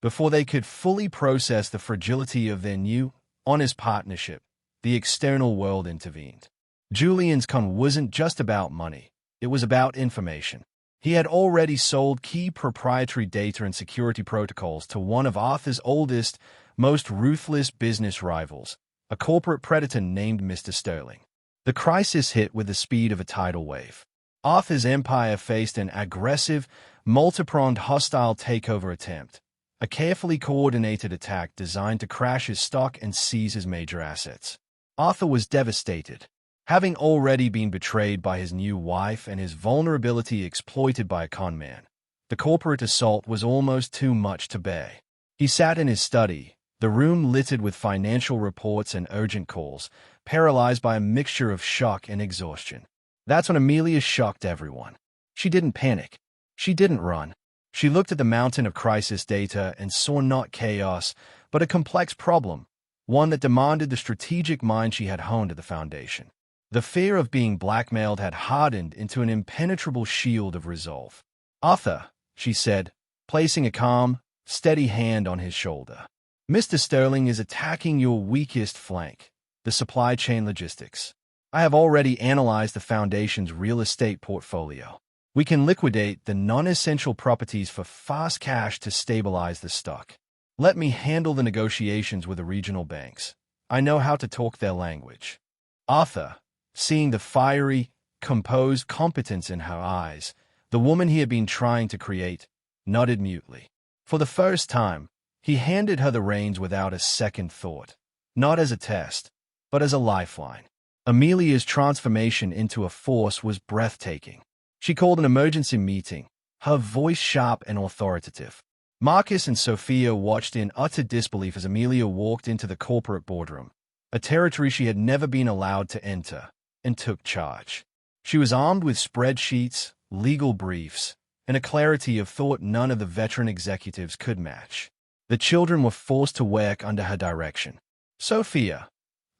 Before they could fully process the fragility of their new, honest partnership, the external world intervened. Julian's con wasn't just about money. It was about information. He had already sold key proprietary data and security protocols to one of Arthur's oldest, most ruthless business rivals, a corporate predator named Mr. Sterling. The crisis hit with the speed of a tidal wave. Arthur's empire faced an aggressive, multi-pronged hostile takeover attempt, a carefully coordinated attack designed to crash his stock and seize his major assets. Arthur was devastated. Having already been betrayed by his new wife and his vulnerability exploited by a conman, the corporate assault was almost too much to bear. He sat in his study, the room littered with financial reports and urgent calls, paralyzed by a mixture of shock and exhaustion. That's when Amelia shocked everyone. She didn't panic. She didn't run. She looked at the mountain of crisis data and saw not chaos, but a complex problem, one that demanded the strategic mind she had honed at the foundation. The fear of being blackmailed had hardened into an impenetrable shield of resolve. "Arthur," she said, placing a calm, steady hand on his shoulder. "Mr. Sterling is attacking your weakest flank, the supply chain logistics. I have already analyzed the foundation's real estate portfolio. We can liquidate the non-essential properties for fast cash to stabilize the stock. Let me handle the negotiations with the regional banks. I know how to talk their language." Arthur, seeing the fiery, composed competence in her eyes, the woman he had been trying to create, nodded mutely. For the first time, he handed her the reins without a second thought, not as a test, but as a lifeline. Amelia's transformation into a force was breathtaking. She called an emergency meeting, her voice sharp and authoritative. Marcus and Sophia watched in utter disbelief as Amelia walked into the corporate boardroom, a territory she had never been allowed to enter, and took charge. She was armed with spreadsheets, legal briefs, and a clarity of thought none of the veteran executives could match. The children were forced to work under her direction. "Sophia,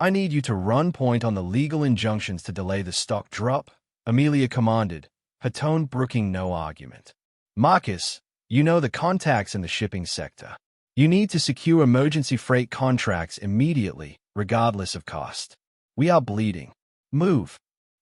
I need you to run point on the legal injunctions to delay the stock drop," Amelia commanded, her tone brooking no argument. "Marcus, you know the contacts in the shipping sector. You need to secure emergency freight contracts immediately, regardless of cost. We are bleeding. Move."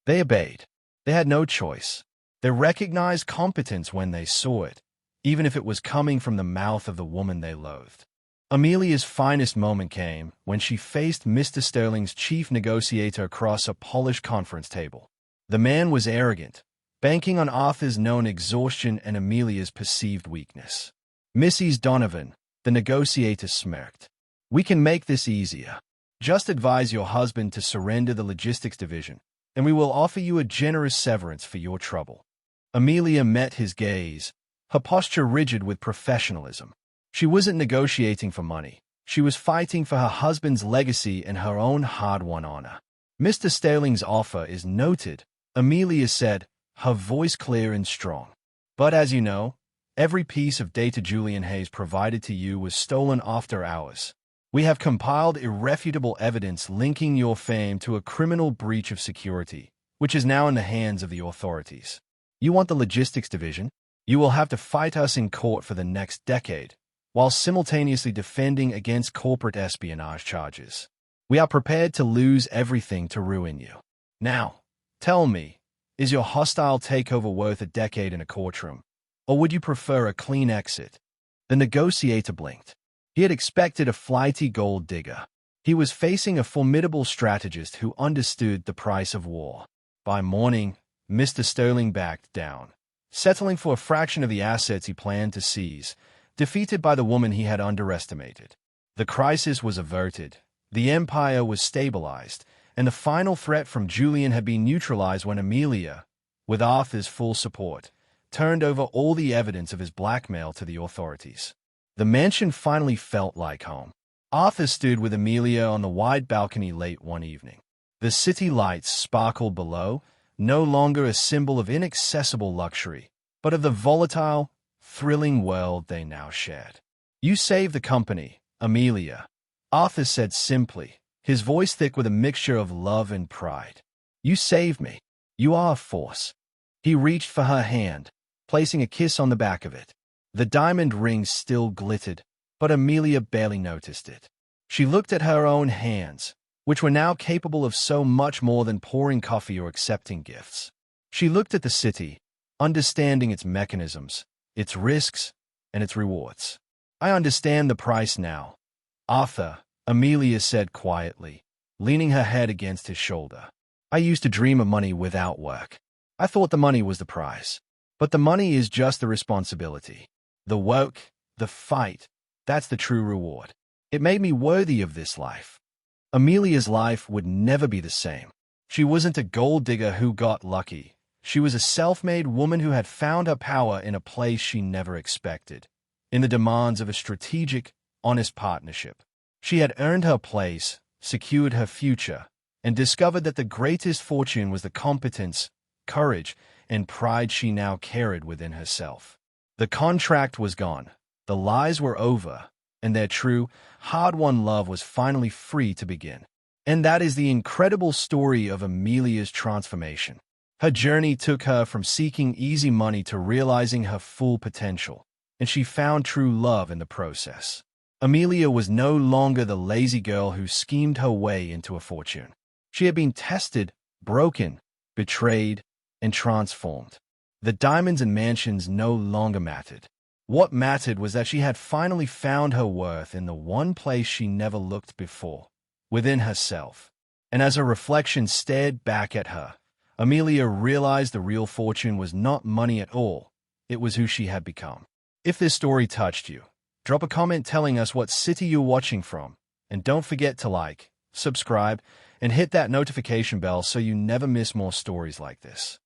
They obeyed. They had no choice. They recognized competence when they saw it, even if it was coming from the mouth of the woman they loathed. Amelia's finest moment came when she faced Mr. Sterling's chief negotiator across a polished conference table. The man was arrogant, banking on Arthur's known exhaustion and Amelia's perceived weakness. "Mrs. Donovan," the negotiator smirked, "we can make this easier. Just advise your husband to surrender the logistics division, and we will offer you a generous severance for your trouble." Amelia met his gaze, her posture rigid with professionalism. She wasn't negotiating for money. She was fighting for her husband's legacy and her own hard-won honor. "Mr. Sterling's offer is noted," Amelia said, her voice clear and strong. "But as you know, Every piece of data Julian Hayes provided to you was stolen after hours. We have compiled irrefutable evidence linking your fame to a criminal breach of security, which is now in the hands of the authorities. You want the logistics division? You will have to fight us in court for the next decade, while simultaneously defending against corporate espionage charges. We are prepared to lose everything to ruin you. Now, tell me, is your hostile takeover worth a decade in a courtroom, or would you prefer a clean exit? The negotiator blinked. He had expected a flighty gold digger. He was facing a formidable strategist who understood the price of war. By morning, Mr. Sterling backed down, settling for a fraction of the assets he planned to seize, defeated by the woman he had underestimated. The crisis was averted, the empire was stabilized, and the final threat from Julian had been neutralized when Amelia, with Arthur's full support, turned over all the evidence of his blackmail to the authorities. The mansion finally felt like home. Arthur stood with Amelia on the wide balcony late one evening. The city lights sparkled below, no longer a symbol of inaccessible luxury, but of the volatile, thrilling world they now shared. "You saved the company, Amelia," Arthur said simply, his voice thick with a mixture of love and pride. "You saved me. You are a force." He reached for her hand, placing a kiss on the back of it. The diamond ring still glittered, but Amelia barely noticed it. She looked at her own hands, which were now capable of so much more than pouring coffee or accepting gifts. She looked at the city, understanding its mechanisms, its risks, and its rewards. "I understand the price now, Arthur," Amelia said quietly, leaning her head against his shoulder. "I used to dream of money without work. I thought the money was the prize. But the money is just the responsibility. The work, the fight, that's the true reward. It made me worthy of this life." Amelia's life would never be the same. She wasn't a gold digger who got lucky. She was a self-made woman who had found her power in a place she never expected, in the demands of a strategic, honest partnership. She had earned her place, secured her future, and discovered that the greatest fortune was the competence, courage, and pride she now carried within herself. The contract was gone, the lies were over, and their true, hard-won love was finally free to begin. And that is the incredible story of Amelia's transformation. Her journey took her from seeking easy money to realizing her full potential, and she found true love in the process. Amelia was no longer the lazy girl who schemed her way into a fortune. She had been tested, broken, betrayed, and transformed. The diamonds and mansions no longer mattered. What mattered was that she had finally found her worth in the one place she never looked before, within herself. And as her reflection stared back at her, Amelia realized the real fortune was not money at all. It was who she had become. If this story touched you, drop a comment telling us what city you're watching from. And don't forget to like, subscribe, and hit that notification bell so you never miss more stories like this.